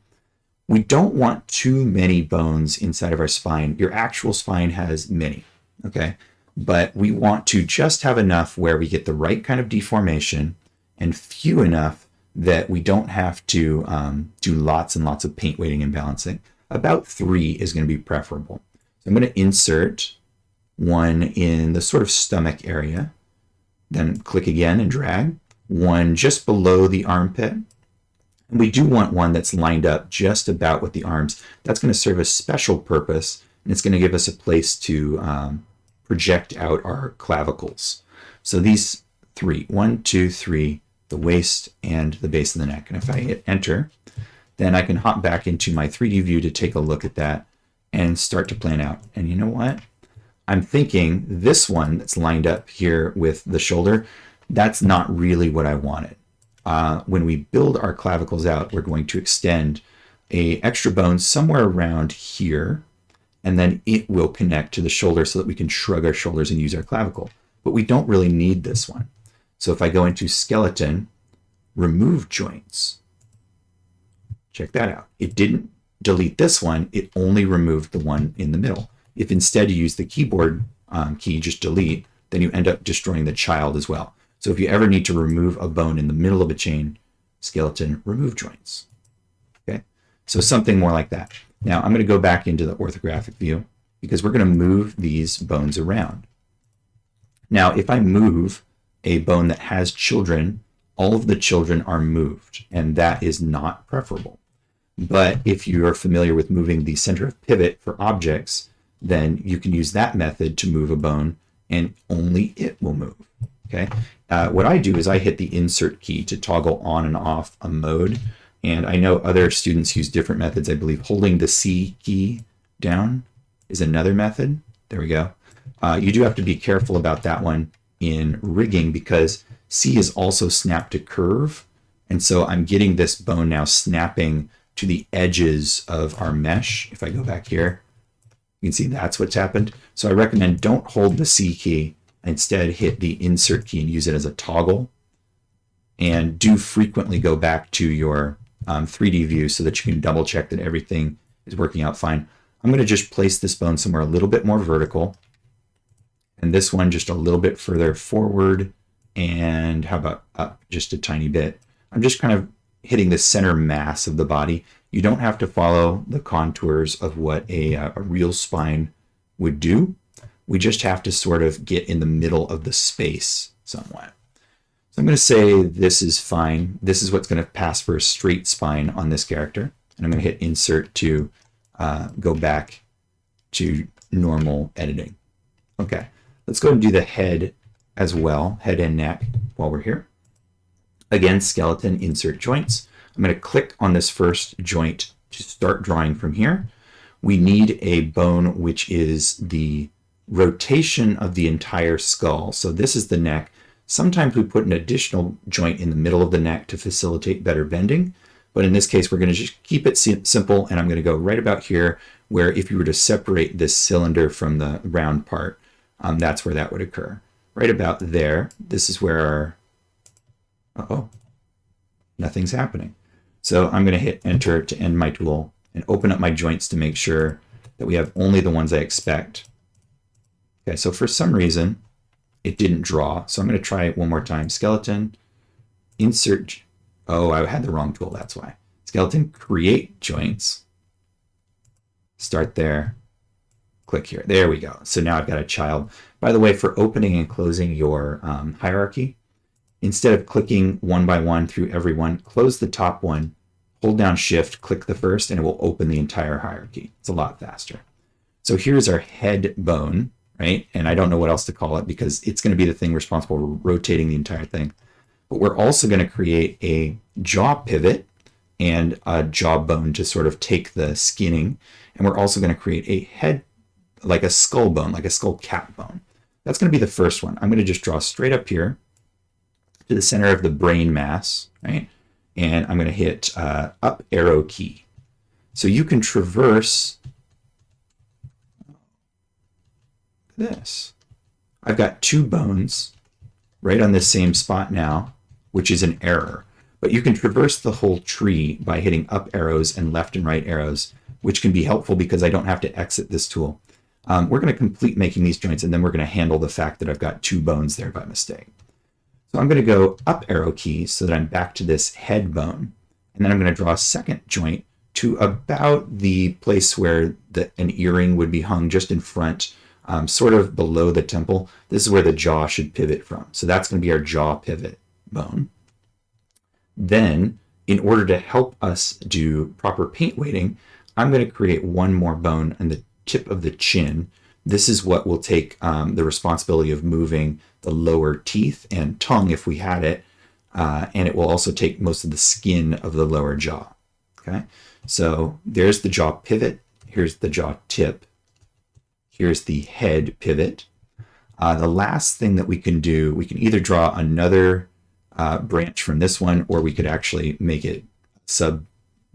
We don't want too many bones inside of our spine. Your actual spine has many, okay? But we want to just have enough where we get the right kind of deformation and few enough that we don't have to do lots and lots of paint weighting and balancing. About 3 is going to be preferable. So I'm going to insert one in the sort of stomach area, then click again and drag. One just below the armpit. And we do want one that's lined up just about with the arms. That's going to serve a special purpose, and it's going to give us a place to project out our clavicles. So these 3, 1, 2, 3, the waist and the base of the neck. And if I hit enter, then I can hop back into my 3D view to take a look at that and start to plan out. And you know what? I'm thinking this one that's lined up here with the shoulder, that's not really what I wanted. When we build our clavicles out, we're going to extend a extra bone somewhere around here, and then it will connect to the shoulder so that we can shrug our shoulders and use our clavicle. But we don't really need this one. So if I go into skeleton, remove joints, check that out. It didn't delete this one, it only removed the one in the middle. If instead you use the keyboard key, just delete, then you end up destroying the child as well. So if you ever need to remove a bone in the middle of a chain, skeleton, remove joints. Okay, so something more like that. Now I'm going to go back into the orthographic view because we're going to move these bones around. Now, if I move a bone that has children, all of the children are moved, and that is not preferable. But if you are familiar with moving the center of pivot for objects, then you can use that method to move a bone, and only it will move. Okay. What I do is I hit the insert key to toggle on and off a mode. And I know other students use different methods. I believe holding the C key down is another method. There we go. You do have to be careful about that one in rigging because C is also snap to curve. And so I'm getting this bone now snapping to the edges of our mesh. If I go back here, you can see that's what's happened. So I recommend don't hold the C key. Instead, hit the insert key and use it as a toggle. And do frequently go back to your 3D view so that you can double check that everything is working out fine. I'm going to just place this bone somewhere a little bit more vertical. And this one just a little bit further forward. And how about up just a tiny bit? I'm just kind of hitting the center mass of the body. You don't have to follow the contours of what a real spine would do. We just have to sort of get in the middle of the space somewhat. So I'm going to say this is fine. This is what's going to pass for a straight spine on this character. And I'm going to hit insert to go back to normal editing. Okay, let's go and do the head as well, head and neck while we're here. Again, skeleton, insert joints. I'm going to click on this first joint to start drawing from here. We need a bone which is the rotation of the entire skull. So this is the neck. Sometimes we put an additional joint in the middle of the neck to facilitate better bending. But in this case, we're going to just keep it simple. And I'm going to go right about here where if you were to separate this cylinder from the round part, that's where that would occur. Right about there. This is where our, nothing's happening. So I'm going to hit enter to end my tool and open up my joints to make sure that we have only the ones I expect. Okay, so for some reason, it didn't draw. So I'm going to try it one more time. Skeleton, insert. Oh, I had the wrong tool. That's why. Skeleton, create joints. Start there. Click here. There we go. So now I've got a child. By the way, for opening and closing your hierarchy, instead of clicking one by one through every one, close the top one, hold down shift, click the first, and it will open the entire hierarchy. It's a lot faster. So here's our head bone. right? And I don't know what else to call it because it's going to be the thing responsible for rotating the entire thing. But we're also going to create a jaw pivot and a jawbone to sort of take the skinning. And we're also going to create a head, like a skull bone, like a skull cap bone. That's going to be the first one. I'm going to just draw straight up here to the center of the brain mass, right? And I'm going to hit up arrow key. So you can traverse this. I've got two bones right on this same spot now, which is an error. But you can traverse the whole tree by hitting up arrows and left and right arrows, which can be helpful because I don't have to exit this tool. We're going to complete making these joints, and then we're going to handle the fact that I've got two bones there by mistake. So I'm going to go up arrow key so that I'm back to this head bone. And then I'm going to draw a second joint to about the place where an earring would be hung just in front, sort of below the temple. This is where the jaw should pivot from. So that's going to be our jaw pivot bone. Then, in order to help us do proper paint weighting, I'm going to create one more bone on the tip of the chin. This is what will take the responsibility of moving the lower teeth and tongue if we had it, and it will also take most of the skin of the lower jaw. Okay, so there's the jaw pivot. Here's the jaw tip. Here's the head pivot. The last thing that we can do, we can either draw another branch from this one, or we could actually make it sub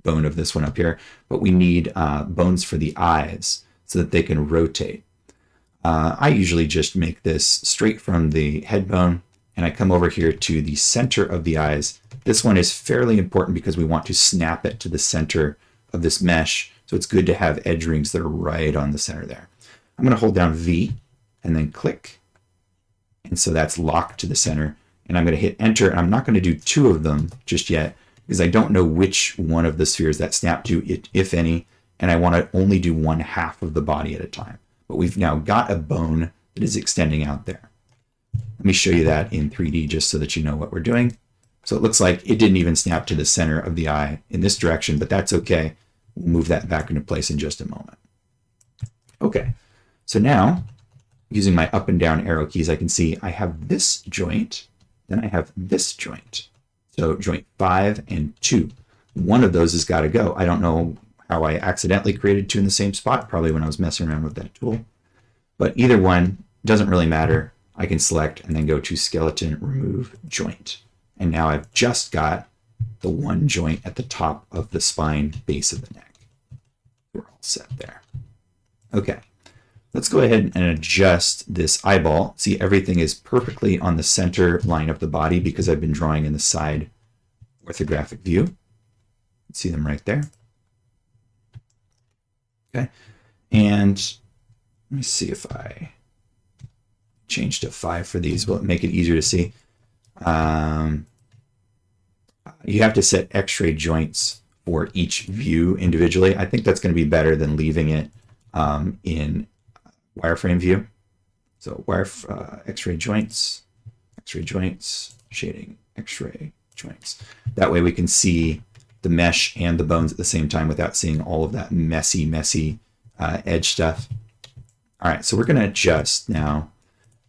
bone of this one up here, but we need bones for the eyes so that they can rotate. I usually just make this straight from the head bone, and I come over here to the center of the eyes. This one is fairly important because we want to snap it to the center of this mesh, so it's good to have edge rings that are right on the center there. I'm going to hold down V and then click, and so that's locked to the center, and I'm going to hit enter, and I'm not going to do two of them just yet because I don't know which one of the spheres that snap to, if any, and I want to only do one half of the body at a time. But we've now got a bone that is extending out there. Let me show you that in 3D just so that you know what we're doing. So it looks like it didn't even snap to the center of the eye in this direction, but that's okay. We'll move that back into place in just a moment. Okay, so now using my up and down arrow keys, I can see I have this joint, then I have this joint. So joint 5 and 2. One of those has got to go. I don't know how I accidentally created two in the same spot, probably when I was messing around with that tool. But either one doesn't really matter. I can select and then go to skeleton, remove joint. And now I've just got the one joint at the top of the spine, base of the neck. We're all set there. Okay, let's go ahead and adjust this eyeball. See, everything is perfectly on the center line of the body because I've been drawing in the side orthographic view. See them right there. Okay, and let me see if I change to 5 for these. Will it make it easier to see? You have to set X-ray joints for each view individually. I think that's going to be better than leaving it in wireframe view. So X-ray joints, shading, X-ray joints. That way we can see the mesh and the bones at the same time without seeing all of that messy edge stuff. All right, so we're going to adjust now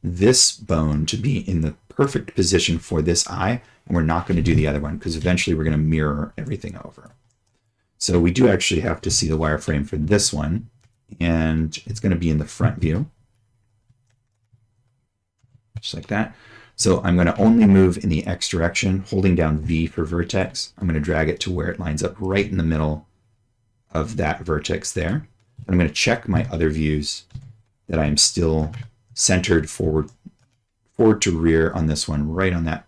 this bone to be in the perfect position for this eye, and we're not going to do the other one because eventually we're going to mirror everything over. So we do actually have to see the wireframe for this one, and it's going to be in the front view, just like that. So I'm going to only move in the X direction, holding down V for vertex. I'm going to drag it to where it lines up right in the middle of that vertex there. I'm going to check my other views that I am still centered forward to rear on this one, right on that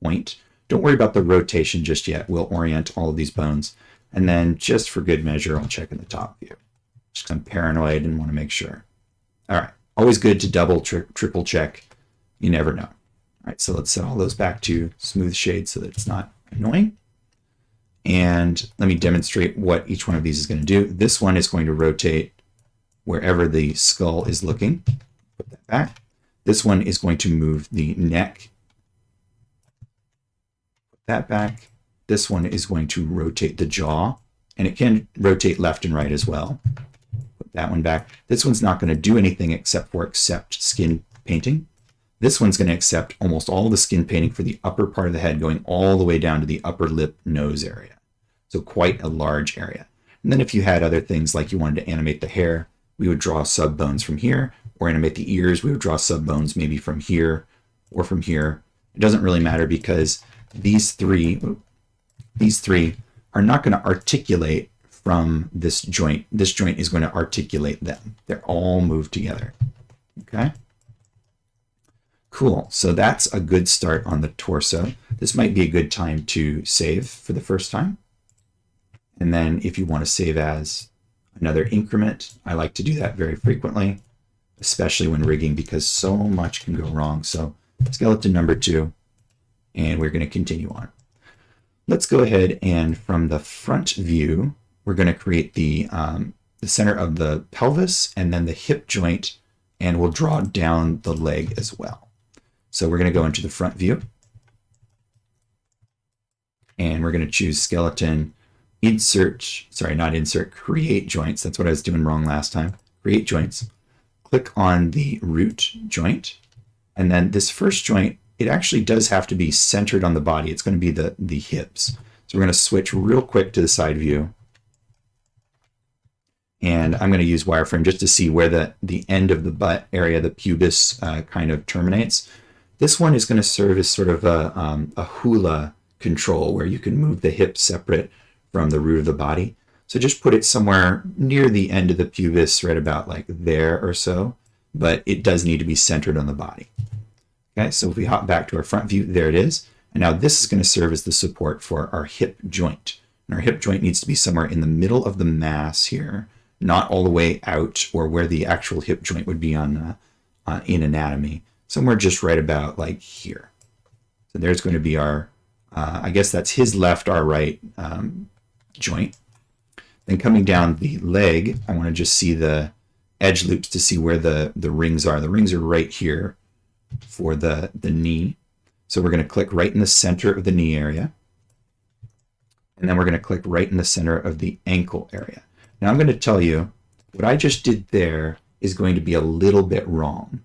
point. Don't worry about the rotation just yet. We'll orient all of these bones. And then just for good measure, I'll check in the top view. Just 'cause I'm paranoid and want to make sure. All right, always good to double, triple check. You never know. All right, so let's set all those back to smooth shade so that it's not annoying. And let me demonstrate what each one of these is going to do. This one is going to rotate wherever the skull is looking. Put that back. This one is going to move the neck. Put that back. This one is going to rotate the jaw, and it can rotate left and right as well. Put that one back. This one's not going to do anything except for accept skin painting. This one's going to accept almost all the skin painting for the upper part of the head, going all the way down to the upper lip nose area. So quite a large area. And then if you had other things like you wanted to animate the hair, we would draw sub bones from here, or animate the ears, we would draw sub bones maybe from here or from here. It doesn't really matter because these three are not going to articulate from this joint. This joint is going to articulate them. They're all moved together. Okay. Cool. So that's a good start on the torso. This might be a good time to save for the first time. And then if you want to save as another increment, I like to do that very frequently, especially when rigging because so much can go wrong. So skeleton number 2, and we're going to continue on. Let's go ahead and from the front view, we're going to create the center of the pelvis and then the hip joint, and we'll draw down the leg as well. So we're going to go into the front view, and we're going to choose skeleton, create joints. That's what I was doing wrong last time. Create joints. Click on the root joint, and then this first joint, it actually does have to be centered on the body. It's going to be the hips. So we're going to switch real quick to the side view. And I'm going to use wireframe just to see where the end of the butt area, the pubis, kind of terminates. This one is going to serve as sort of a hula control where you can move the hips separate from the root of the body. So just put it somewhere near the end of the pubis, right about like there or so, but it does need to be centered on the body. Okay, so if we hop back to our front view, there it is. And now this is going to serve as the support for our hip joint. And our hip joint needs to be somewhere in the middle of the mass here, not all the way out or where the actual hip joint would be in anatomy. Somewhere just right about like here. So there's going to be our, I guess that's his left, our right joint. Then coming down the leg, I want to just see the edge loops to see where the rings are. The rings are right here for the knee. So we're going to click right in the center of the knee area. And then we're going to click right in the center of the ankle area. Now I'm going to tell you what I just did there is going to be a little bit wrong.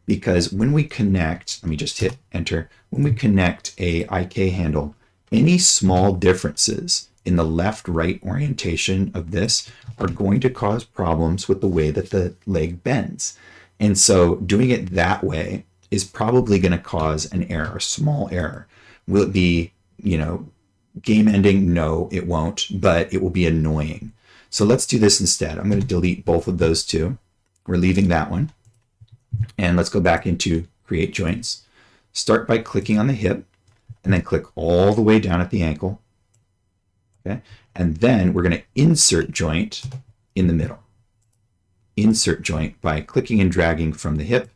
Because when we connect, let me just hit enter, when we connect a IK handle, any small differences in the left-right orientation of this are going to cause problems with the way that the leg bends. And so doing it that way is probably going to cause an error, a small error. Will it be, game ending? No, it won't, but it will be annoying. So let's do this instead. I'm going to delete both of those two. We're leaving that one. And let's go back into create joints. Start by clicking on the hip and then click all the way down at the ankle. Okay. And then we're going to insert joint in the middle. Insert joint by clicking and dragging from the hip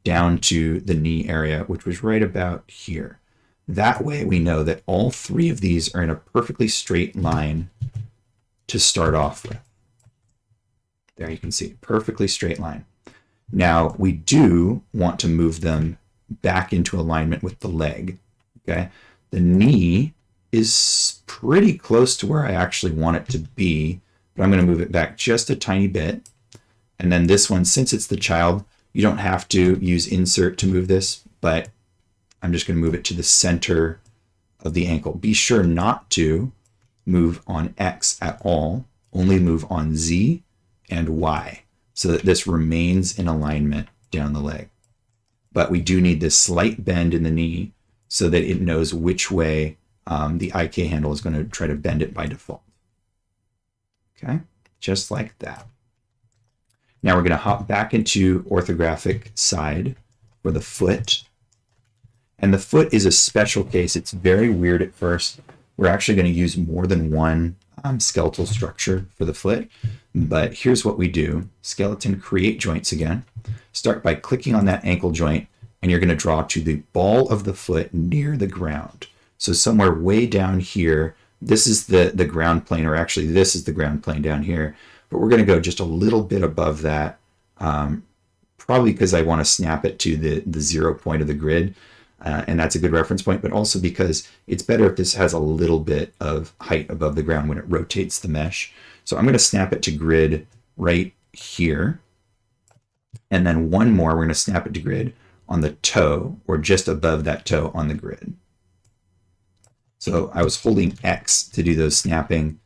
down to the knee area, which was right about here. That way we know that all three of these are in a perfectly straight line to start off with. There you can see, perfectly straight line. Now, we do want to move them back into alignment with the leg, okay? The knee is pretty close to where I actually want it to be, but I'm going to move it back just a tiny bit. And then this one, since it's the child, you don't have to use insert to move this, but I'm just going to move it to the center of the ankle. Be sure not to move on X at all, only move on Z and Y, so that this remains in alignment down the leg. But we do need this slight bend in the knee so that it knows which way the IK handle is going to try to bend it by default. Okay, just like that. Now we're going to hop back into orthographic side for the foot. And the foot is a special case. It's very weird at first. We're actually going to use more than one skeletal structure for the foot. But here's what we do. Skeleton, create joints again. Start by clicking on that ankle joint, and you're going to draw to the ball of the foot near the ground. So somewhere way down here, this is the ground plane, or actually this is the ground plane down here. But we're going to go just a little bit above that, probably because I want to snap it to the 0 point of the grid. And that's a good reference point, but also because it's better if this has a little bit of height above the ground when it rotates the mesh. So I'm going to snap it to grid right here. And then one more, we're going to snap it to grid on the toe or just above that toe on the grid. So I was holding X to do those snapping.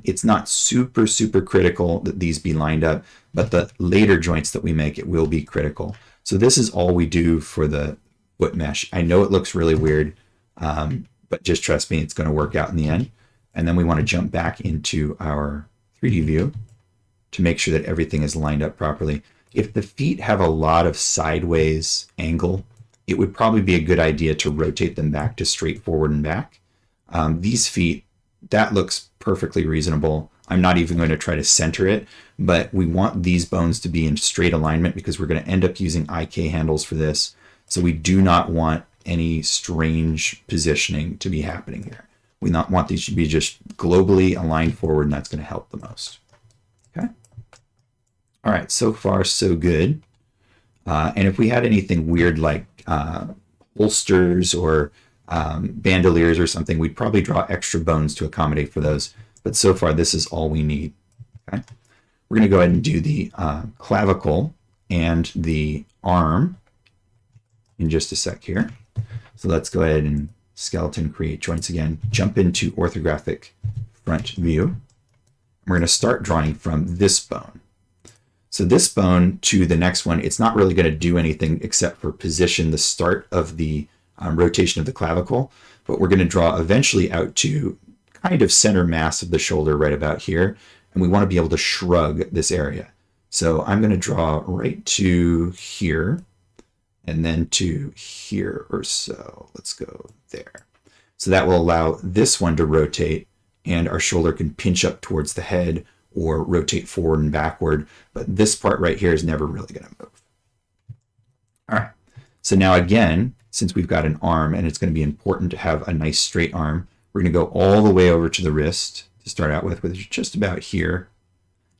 It's not super critical that these be lined up, but the later joints that we make, it will be critical. So this is all we do for the foot mesh. I know it looks really weird, but just trust me, it's going to work out in the end. And then we want to jump back into our 3D view to make sure that everything is lined up properly. If the feet have a lot of sideways angle, it would probably be a good idea to rotate them back to straight forward and back. These feet, that looks perfectly reasonable. I'm not even going to try to center it, but we want these bones to be in straight alignment because we're going to end up using IK handles for this. So we do not want any strange positioning to be happening here. We not want these to be just globally aligned forward, and that's going to help the most. Okay. All right, so far so good. And if we had anything weird like holsters or bandoliers or something, we'd probably draw extra bones to accommodate for those. But so far, this is all we need. Okay, we're going to go ahead and do the clavicle and the arm in just a sec here. So let's go ahead and skeleton create joints again. Jump into orthographic front view. We're going to start drawing from this bone. So this bone to the next one, it's not really going to do anything except for position the start of the rotation of the clavicle, but we're going to draw eventually out to kind of center mass of the shoulder right about here, and we want to be able to shrug this area. So I'm going to draw right to here, and then to here or so. Let's go there. So that will allow this one to rotate, and our shoulder can pinch up towards the head or rotate forward and backward, but this part right here is never really going to move. All right, so now again, since we've got an arm and it's going to be important to have a nice straight arm, we're going to go all the way over to the wrist to start out with, which is just about here.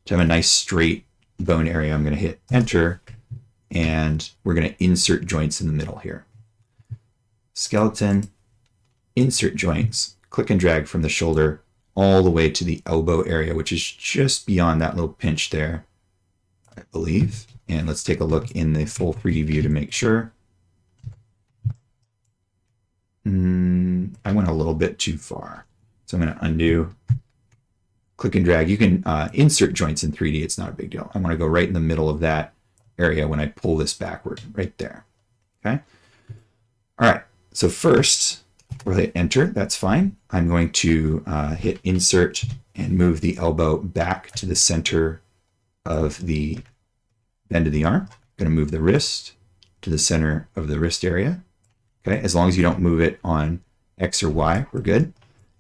To have a nice straight bone area, I'm going to hit enter, and we're going to insert joints in the middle here. Skeleton, insert joints, click and drag from the shoulder all the way to the elbow area, which is just beyond that little pinch there, I believe. And let's take a look in the full 3D view to make sure. I went a little bit too far. So I'm going to undo, click and drag. You can insert joints in 3D. It's not a big deal. I want to go right in the middle of that area when I pull this backward, right there. Okay. All right. So first, we'll hit enter. That's fine. I'm going to hit insert and move the elbow back to the center of the bend of the arm. I'm going to move the wrist to the center of the wrist area. Okay, as long as you don't move it on X or Y, we're good.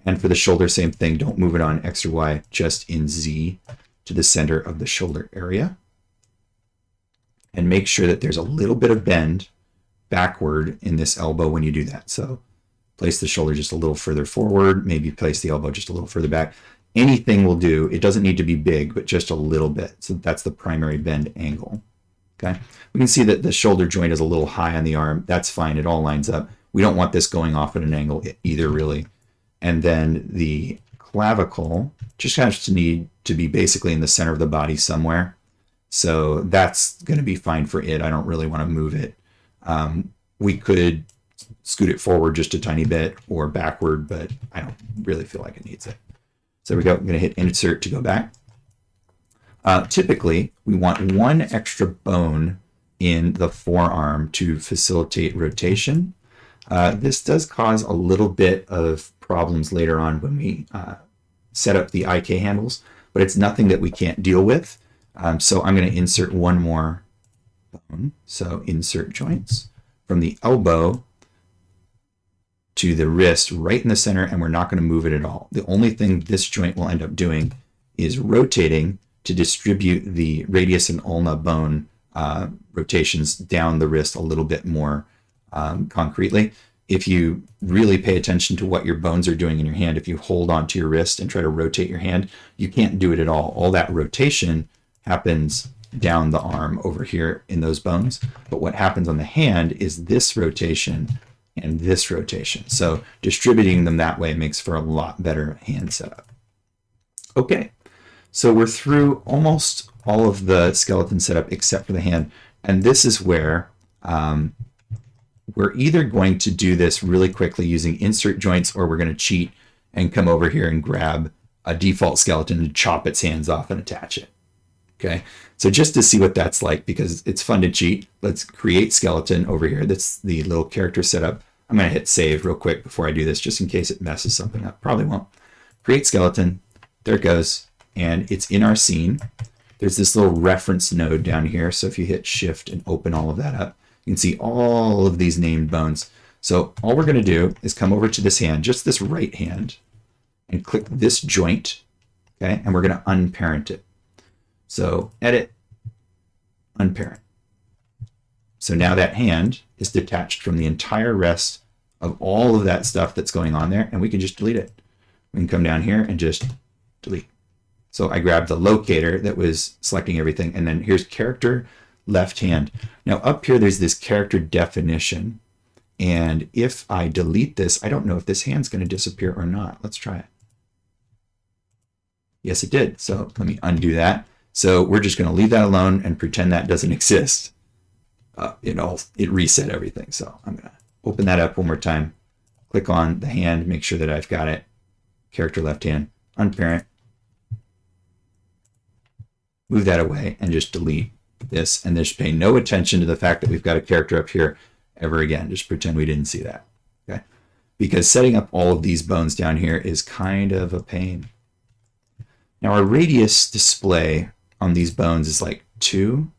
And for the shoulder, same thing. Don't move it on X or Y, just in Z to the center of the shoulder area. And make sure that there's a little bit of bend backward in this elbow when you do that. So place the shoulder just a little further forward, maybe place the elbow just a little further back. Anything will do. It doesn't need to be big, but just a little bit. So that's the primary bend angle. Okay, we can see that the shoulder joint is a little high on the arm. That's fine. It all lines up. We don't want this going off at an angle either, really. And then the clavicle just has to need to be basically in the center of the body somewhere. So that's going to be fine for it. I don't really want to move it. We could scoot it forward just a tiny bit or backward, but I don't really feel like it needs it. So there we go. I'm going to hit insert to go back. Typically, we want one extra bone in the forearm to facilitate rotation. This does cause a little bit of problems later on when we set up the IK handles, but it's nothing that we can't deal with. So I'm going to insert one more bone. So insert joints from the elbow to the wrist right in the center, and we're not going to move it at all. The only thing this joint will end up doing is rotating to distribute the radius and ulna bone rotations down the wrist a little bit more concretely. If you really pay attention to what your bones are doing in your hand, if you hold onto your wrist and try to rotate your hand, you can't do it at all. All that rotation happens down the arm over here in those bones. But what happens on the hand is this rotation and this rotation. So distributing them that way makes for a lot better hand setup. Okay. So we're through almost all of the skeleton setup except for the hand. And this is where we're either going to do this really quickly using insert joints, or we're going to cheat and come over here and grab a default skeleton and chop its hands off and attach it. Okay, so just to see what that's like, because it's fun to cheat, let's create skeleton over here. That's the little character setup. I'm going to hit save real quick before I do this, just in case it messes something up. Probably won't. Create skeleton. There it goes. And it's in our scene. There's this little reference node down here. So if you hit shift and open all of that up, you can see all of these named bones. So all we're going to do is come over to this hand, just this right hand, and click this joint. Okay, and we're going to unparent it. So edit, unparent. So now that hand is detached from the entire rest of all of that stuff that's going on there, and we can just delete it. We can come down here and just delete. So I grabbed the locator that was selecting everything, and then here's character left hand. Now up here, there's this character definition. And if I delete this, I don't know if this hand's going to disappear or not. Let's try it. Yes, it did. So let me undo that. So we're just going to leave that alone and pretend that doesn't exist. It reset everything. So I'm going to open that up one more time. Click on the hand, make sure that I've got it. Character left hand, unparent. Move that away and just delete this, and just pay no attention to the fact that we've got a character up here ever again. Just pretend we didn't see that. Okay? Because setting up all of these bones down here is kind of a pain. Now our radius display on these bones is like 2.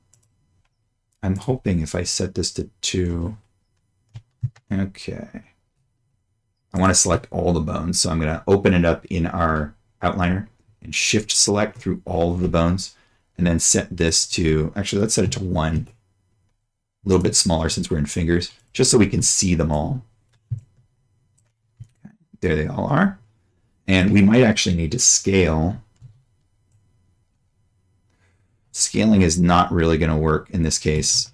I'm hoping if I set this to 2, okay. I want to select all the bones, so I'm going to open it up in our outliner and shift select through all of the bones, and then set this to, actually let's set it to 1, a little bit smaller since we're in fingers, just so we can see them all. Okay, there they all are. And we might actually need to scale. Scaling is not really going to work in this case.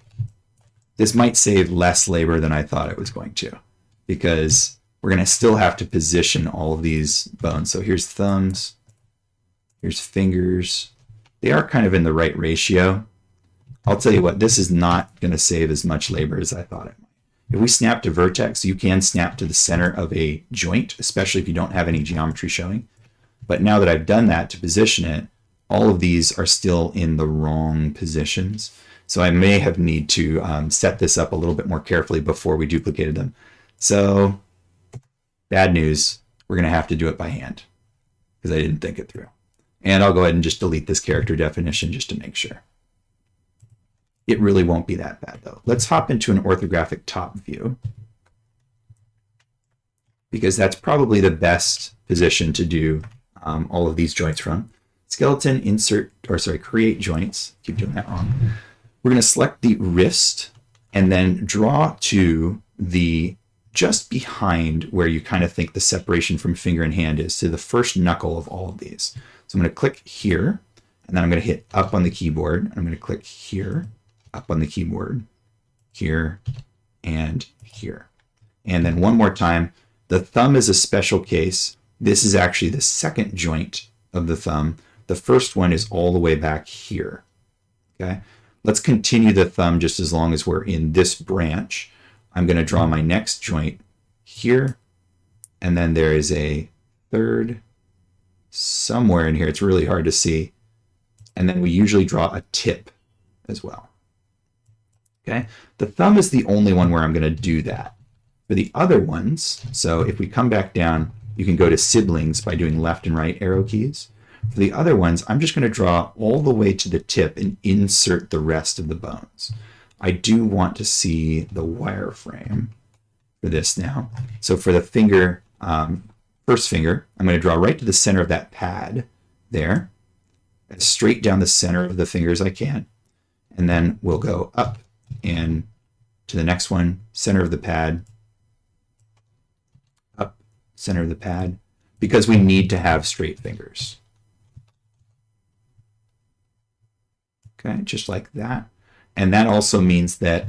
This might save less labor than I thought it was going to, because we're going to still have to position all of these bones. So here's thumbs, here's fingers. They are kind of in the right ratio. I'll tell you what, this is not going to save as much labor as I thought it might. If we snap to vertex, you can snap to the center of a joint, especially if you don't have any geometry showing. But now that I've done that to position it, all of these are still in the wrong positions. So I may have need to set this up a little bit more carefully before we duplicated them. So bad news, we're going to have to do it by hand because I didn't think it through. And I'll go ahead and just delete this character definition just to make sure. It really won't be that bad though. Let's hop into an orthographic top view, because that's probably the best position to do all of these joints from. Skeleton, insert, or sorry, create joints. Keep doing that wrong. We're going to select the wrist and then draw to the just behind where you kind of think the separation from finger and hand is, to the first knuckle of all of these. So I'm going to click here, and then I'm going to hit up on the keyboard. I'm going to click here, up on the keyboard, here, and here. And then one more time, the thumb is a special case. This is actually the second joint of the thumb. The first one is all the way back here. Okay, let's continue the thumb just as long as we're in this branch. I'm going to draw my next joint here, and then there is a third somewhere in here. It's really hard to see. And then we usually draw a tip as well. Okay, the thumb is the only one where I'm going to do that. For the other ones, so if we come back down, you can go to siblings by doing left and right arrow keys. For the other ones, I'm just going to draw all the way to the tip and insert the rest of the bones. I do want to see the wireframe for this now. So for the finger, first finger, I'm going to draw right to the center of that pad there, as straight down the center of the finger as I can. And then we'll go up and to the next one, center of the pad, up, center of the pad, because we need to have straight fingers. Okay, just like that. And that also means that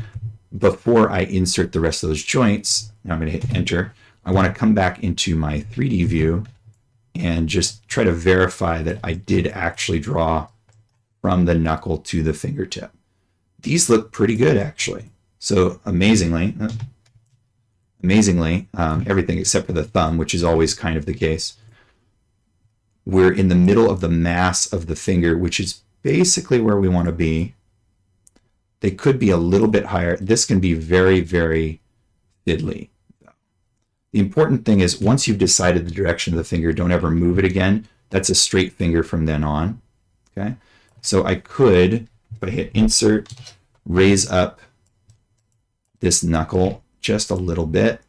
before I insert the rest of those joints, now I'm going to hit enter, I want to come back into my 3D view and just try to verify that I did actually draw from the knuckle to the fingertip. These look pretty good, actually. So amazingly, everything except for the thumb, which is always kind of the case, we're in the middle of the mass of the finger, which is basically where we want to be. They could be a little bit higher. This can be very, very fiddly. The important thing is once you've decided the direction of the finger, don't ever move it again. That's a straight finger from then on. Okay, so I could, if I hit insert, raise up this knuckle just a little bit,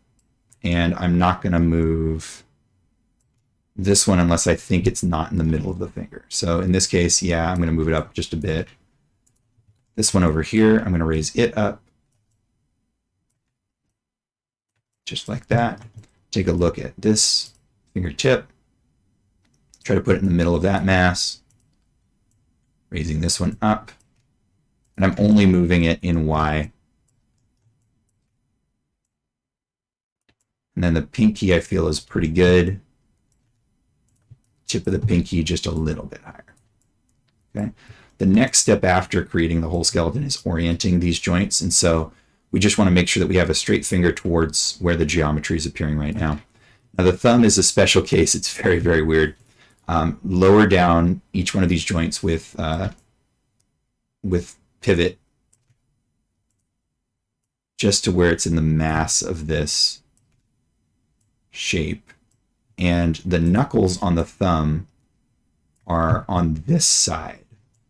and I'm not going to move this one unless I think it's not in the middle of the finger. So in this case, yeah, I'm going to move it up just a bit. This one over here, I'm going to raise it up just like that. Take a look at this fingertip. Try to put it in the middle of that mass. Raising this one up. And I'm only moving it in Y. And then the pinky I feel is pretty good. Tip of the pinky just a little bit higher. Okay. The next step after creating the whole skeleton is orienting these joints. And so we just want to make sure that we have a straight finger towards where the geometry is appearing right now. Now the thumb is a special case. It's very, very weird. Lower down each one of these joints with pivot just to where it's in the mass of this shape. And the knuckles on the thumb are on this side.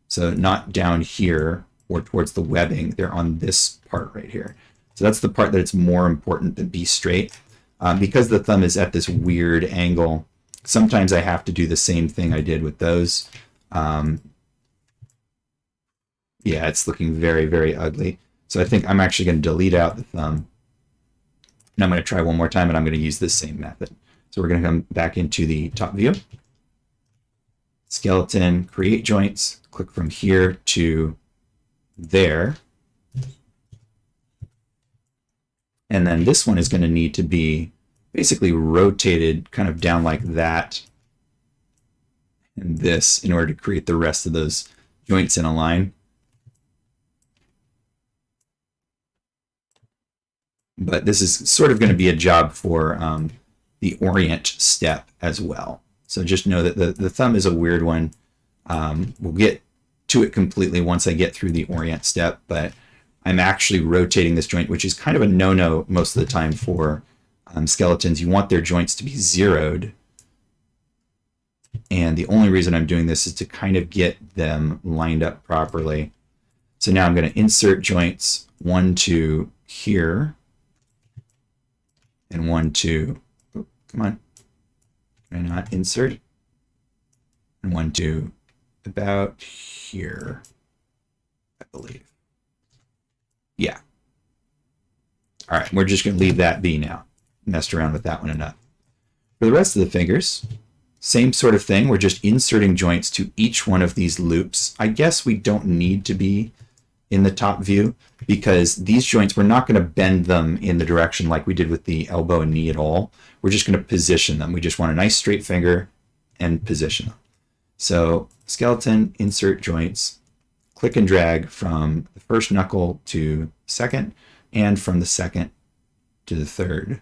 So not down here or towards the webbing, they're on this part right here. So that's the part that it's more important to be straight. Because the thumb is at this weird angle, sometimes I have to do the same thing I did with those. Yeah, it's looking very, very ugly. So I think I'm actually going to delete out the thumb. And I'm going to try one more time, and I'm going to use this same method. So we're going to come back into the top view. Skeleton, create joints, click from here to there. And then this one is going to need to be basically rotated kind of down like that and this in order to create the rest of those joints in a line. But this is sort of going to be a job for the orient step as well. So just know that the thumb is a weird one. We'll get to it completely once I get through the orient step, but I'm actually rotating this joint, which is kind of a no-no most of the time for skeletons. You want their joints to be zeroed. And the only reason I'm doing this is to kind of get them lined up properly. So now I'm going to insert joints 1 to here and 1 to, oh, come on, can I not insert? And 1 to about here, I believe. Yeah. All right, we're just going to leave that be now. Messed around with that one enough. For the rest of the fingers, same sort of thing. We're just inserting joints to each one of these loops. I guess we don't need to be in the top view because these joints, we're not going to bend them in the direction like we did with the elbow and knee at all. We're just going to position them. We just want a nice straight finger and position them. So skeleton, insert joints, click and drag from the first knuckle to second and from the second to the third.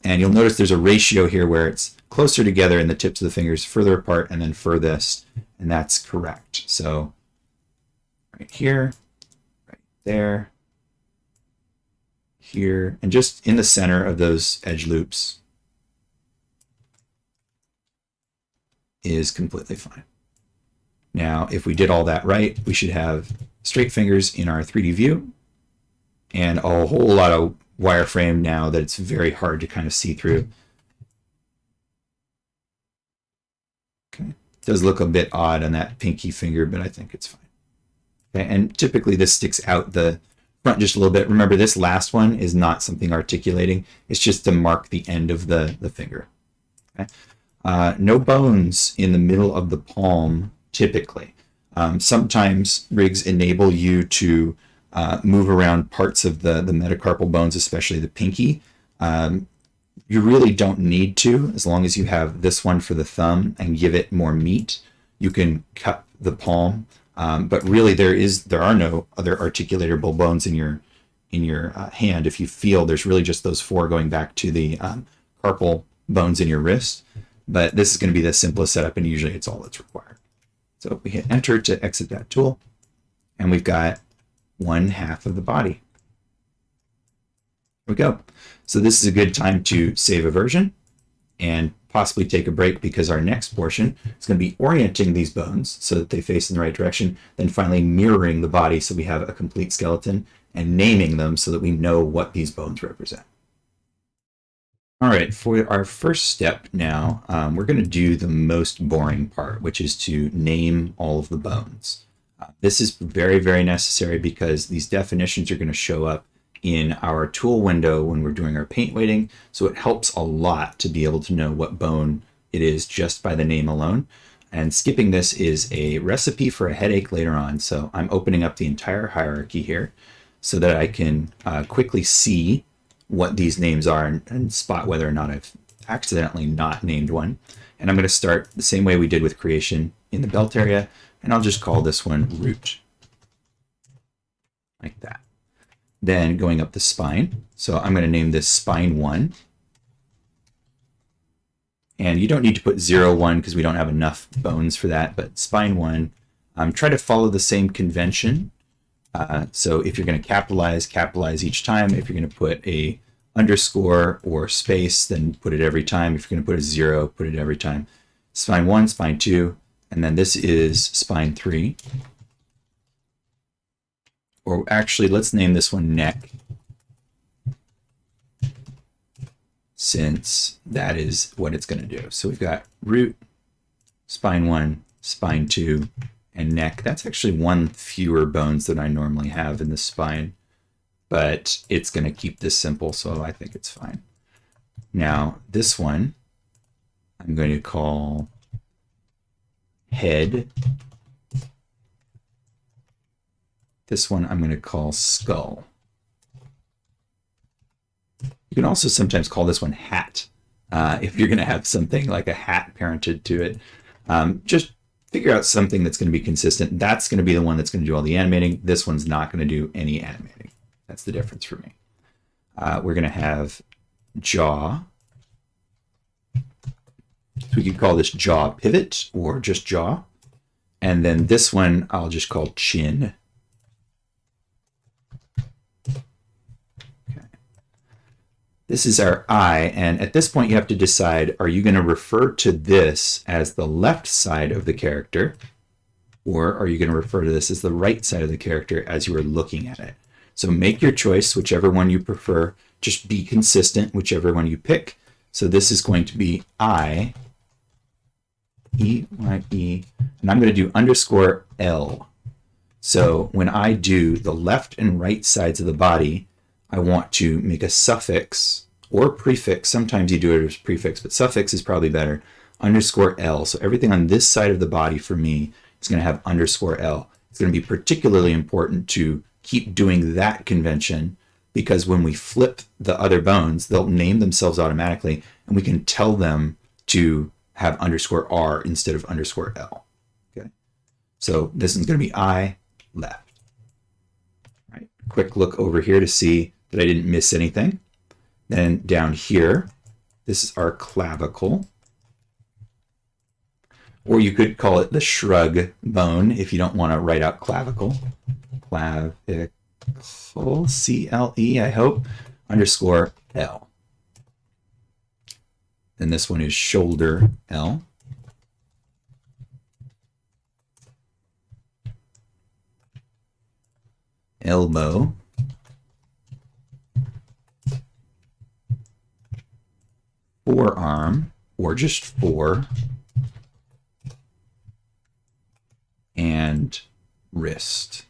And you'll notice there's a ratio here where it's closer together in the tips of the fingers, further apart, and then furthest, and that's correct. So right here, right there, here, and just in the center of those edge loops is completely fine. Now, if we did all that right, we should have straight fingers in our 3D view and a whole lot of wireframe now that it's very hard to kind of see through. Okay, it does look a bit odd on that pinky finger, but I think it's fine. Okay, and typically this sticks out the front just a little bit. Remember, this last one is not something articulating. It's just to mark the end of the finger. Okay. No bones in the middle of the palm, typically. Sometimes rigs enable you to move around parts of the metacarpal bones, especially the pinky. You really don't need to, as long as you have this one for the thumb and give it more meat. You can cut the palm, but really there are no other articulatable bones in your hand. If you feel, there's really just those four going back to the carpal bones in your wrist. But this is going to be the simplest setup, and usually it's all that's required. So we hit enter to exit that tool, and we've got one half of the body. There we go. So this is a good time to save a version and possibly take a break, because our next portion is going to be orienting these bones so that they face in the right direction, then finally mirroring the body so we have a complete skeleton, and naming them so that we know what these bones represent. All right, for our first step now, we're going to do the most boring part, which is to name all of the bones. This is very, very necessary because these definitions are going to show up in our tool window when we're doing our paint weighting, so it helps a lot to be able to know what bone it is just by the name alone. And skipping this is a recipe for a headache later on, so I'm opening up the entire hierarchy here so that I can quickly see what these names are and spot whether or not I've accidentally not named one. And I'm going to start the same way we did with creation in the belt area, and I'll just call this one root, like that. Then going up the spine, so I'm going to name this spine 1. And you don't need to put 0, 1 because we don't have enough bones for that, but spine 1. Try to follow the same convention. So if you're going to capitalize each time. If you're going to put a underscore or space, then put it every time. If you're going to put a 0, put it every time. Spine 1, spine 2, and then this is spine 3. Or actually, let's name this one neck, since that is what it's going to do. So we've got root, spine 1, spine 2, and neck. That's actually one fewer bones than I normally have in the spine, but it's going to keep this simple, so I think it's fine. Now, this one I'm going to call head. This one I'm going to call skull. You can also sometimes call this one hat, if you're going to have something like a hat parented to it. Just figure out something that's going to be consistent. That's going to be the one that's going to do all the animating. This one's not going to do any animating. That's the difference for me. We're going to have jaw. So we could call this jaw pivot or just jaw. And then this one I'll just call chin. This is our eye, and at this point you have to decide, are you going to refer to this as the left side of the character, or are you going to refer to this as the right side of the character as you are looking at it? So make your choice, whichever one you prefer. Just be consistent, whichever one you pick. So this is going to be I, E-Y-E, and I'm going to do underscore L. So when I do the left and right sides of the body, I want to make a suffix or prefix. Sometimes you do it as prefix, but suffix is probably better. Underscore L. So everything on this side of the body for me is going to have underscore L. It's going to be particularly important to keep doing that convention, because when we flip the other bones, they'll name themselves automatically, and we can tell them to have underscore R instead of underscore L. Okay. So this is going to be I, left. All right. Quick look over here to see that I didn't miss anything. Then down here, this is our clavicle. Or you could call it the shrug bone if you don't want to write out clavicle. Clavicle, C-L-E, I hope, underscore L. Then this one is shoulder, L. Elbow. Forearm, or just 4, and wrist.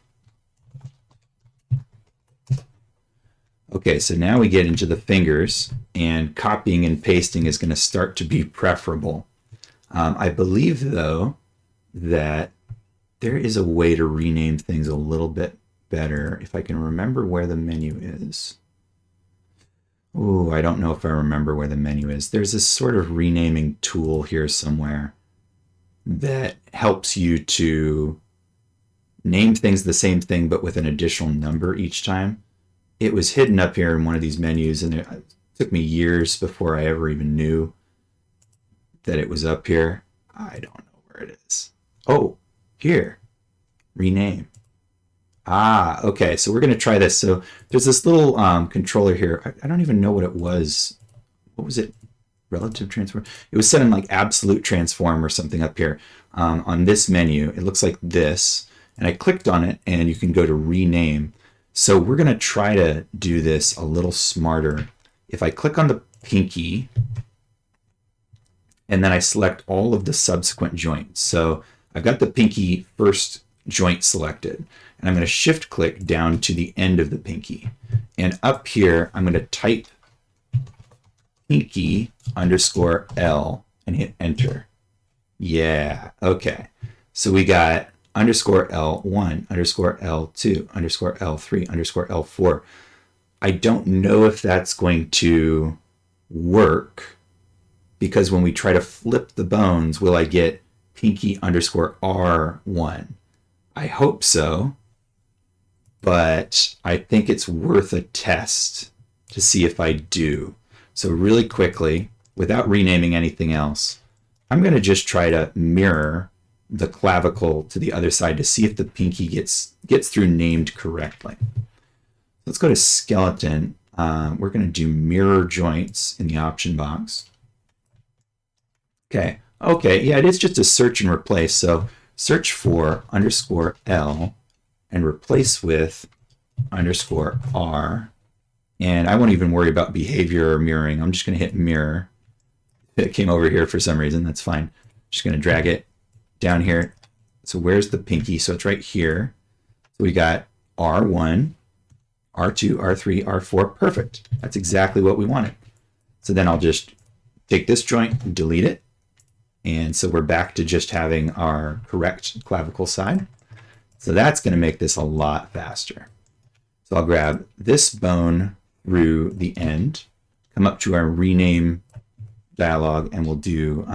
Okay, so now we get into the fingers, and copying and pasting is going to start to be preferable. I believe, though, that there is a way to rename things a little bit better if I can remember where the menu is. Oh, I don't know if I remember where the menu is. There's this sort of renaming tool here somewhere that helps you to name things the same thing but with an additional number each time. It was hidden up here in one of these menus, and it took me years before I ever even knew that it was up here. I don't know where it is. Oh, here. Rename. Ah, okay. So we're going to try this. So there's this little controller here. I don't even know what it was. What was it? Relative transform. It was set in like absolute transform or something up here on this menu. It looks like this. And I clicked on it, and you can go to rename. So we're going to try to do this a little smarter. If I click on the pinky, and then I select all of the subsequent joints. So I've got the pinky first joint selected, and I'm going to shift click down to the end of the pinky. And up here, I'm going to type pinky underscore L and hit enter. Yeah, okay. So we got underscore L1, underscore L2, underscore L3, underscore L4. I don't know if that's going to work, because when we try to flip the bones, will I get pinky underscore R1? I hope so, but I think it's worth a test to see if I do. So really quickly, without renaming anything else, I'm going to just try to mirror the clavicle to the other side to see if the pinky gets through named correctly. Let's go to skeleton. We're going to do mirror joints in the option box. Okay, yeah, it is just a search and replace. So search for underscore L and replace with underscore R. And I won't even worry about behavior or mirroring. I'm just going to hit mirror. It came over here for some reason. That's fine. Just going to drag it down here. So where's the pinky? So it's right here. So we got R1, R2, R3, R4. Perfect. That's exactly what we wanted. So then I'll just take this joint and delete it. And so we're back to just having our correct clavicle side. So that's going to make this a lot faster. So I'll grab this bone through the end, come up to our rename dialog, and we'll do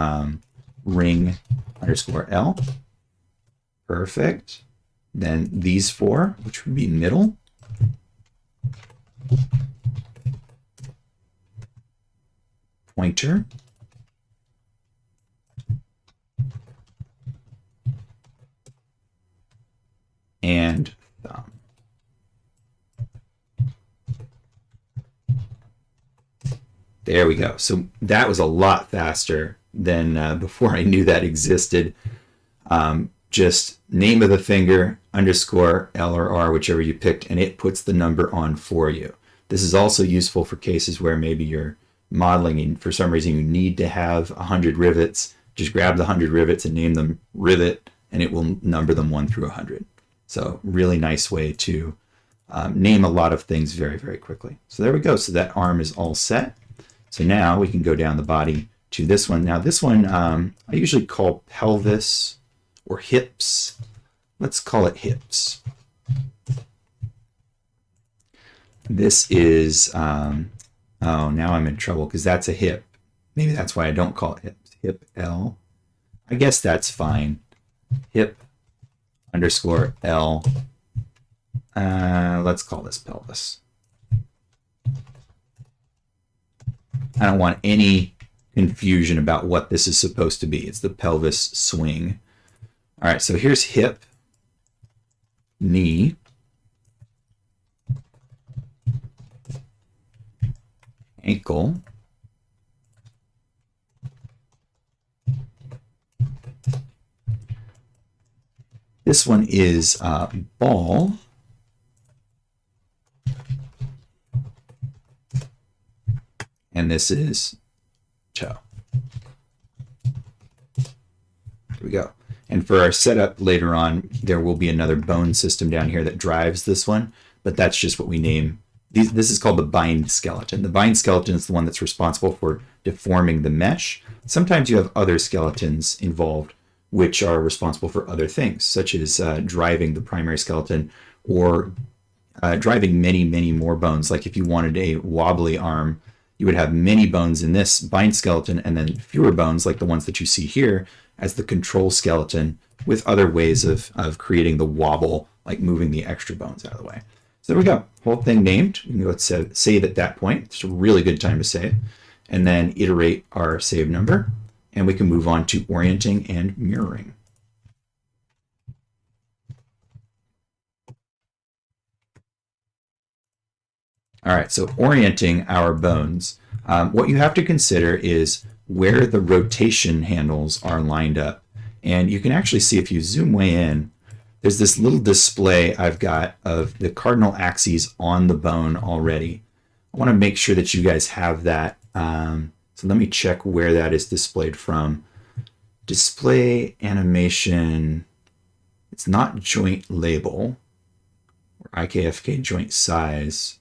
ring underscore L. Perfect. Then these four, which would be middle. Pointer. And thumb. There we go. So that was a lot faster than before I knew that existed. Just name of the finger, underscore L or R, whichever you picked, and it puts the number on for you. This is also useful for cases where maybe you're modeling and for some reason you need to have 100 rivets. Just grab the 100 rivets and name them rivet, and it will number them 1 through 100. So really nice way to name a lot of things very, very quickly. So there we go. So that arm is all set. So now we can go down the body to this one. Now this one I usually call pelvis or hips. Let's call it hips. This is, oh, now I'm in trouble because that's a hip. Maybe that's why I don't call it hips. Hip L. I guess that's fine. Hip underscore L. Let's call this pelvis. I don't want any confusion about what this is supposed to be. It's the pelvis swing. All right, so here's hip, knee, ankle, this one is ball, and this is toe. Here we go. And for our setup later on, there will be another bone system down here that drives this one, but that's just what we name. This is called the bind skeleton. The bind skeleton is the one that's responsible for deforming the mesh. Sometimes you have other skeletons involved which are responsible for other things, such as driving the primary skeleton or driving many, many more bones. Like if you wanted a wobbly arm, you would have many bones in this bind skeleton and then fewer bones like the ones that you see here as the control skeleton, with other ways of creating the wobble, like moving the extra bones out of the way. So there we go, whole thing named. We can go save at that point. It's a really good time to save. And then iterate our save number, and we can move on to orienting and mirroring. All right, so orienting our bones. What you have to consider is where the rotation handles are lined up. And you can actually see, if you zoom way in, there's this little display I've got of the cardinal axes on the bone already. I want to make sure that you guys have that. So let me check where that is displayed from. Display animation. It's not joint label or IKFK joint size.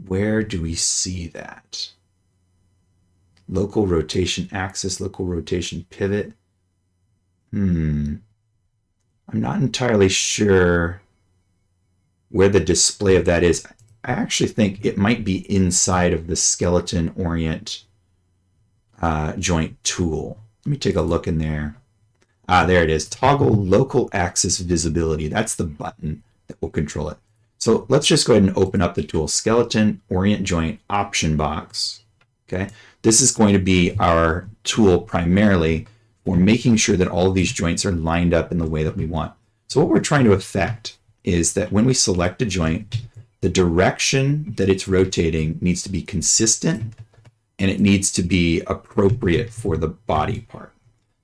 Where do we see that? Local rotation axis, local rotation pivot. I'm not entirely sure where the display of that is. I actually think it might be inside of the skeleton orient joint tool. Let me take a look in there. There it is. Toggle local axis visibility. That's the button that will control it. So let's just go ahead and open up the tool. Skeleton orient joint option box. Okay. This is going to be our tool primarily for making sure that all of these joints are lined up in the way that we want. So what we're trying to affect is that when we select a joint, the direction that it's rotating needs to be consistent, and it needs to be appropriate for the body part.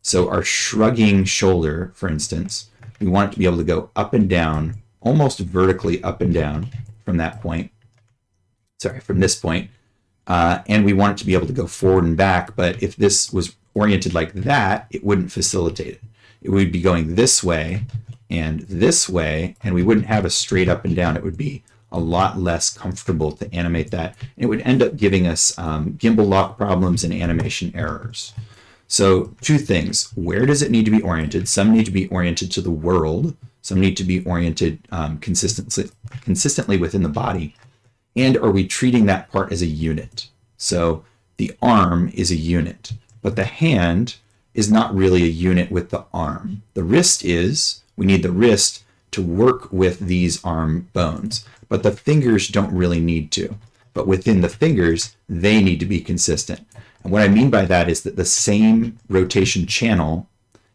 So our shrugging shoulder, for instance, we want it to be able to go up and down, almost vertically up and down from that point. Sorry, from this point. And we want it to be able to go forward and back, but if this was oriented like that, it wouldn't facilitate it. It would be going this way, and we wouldn't have a straight up and down. It would be a lot less comfortable to animate that. It would end up giving us gimbal lock problems and animation errors. So two things. Where does it need to be oriented? Some need to be oriented to the world. Some need to be oriented consistently within the body. And are we treating that part as a unit? So the arm is a unit, but the hand is not really a unit with the arm. The wrist is. We need the wrist to work with these arm bones, but the fingers don't really need to. But within the fingers, they need to be consistent. And what I mean by that is that the same rotation channel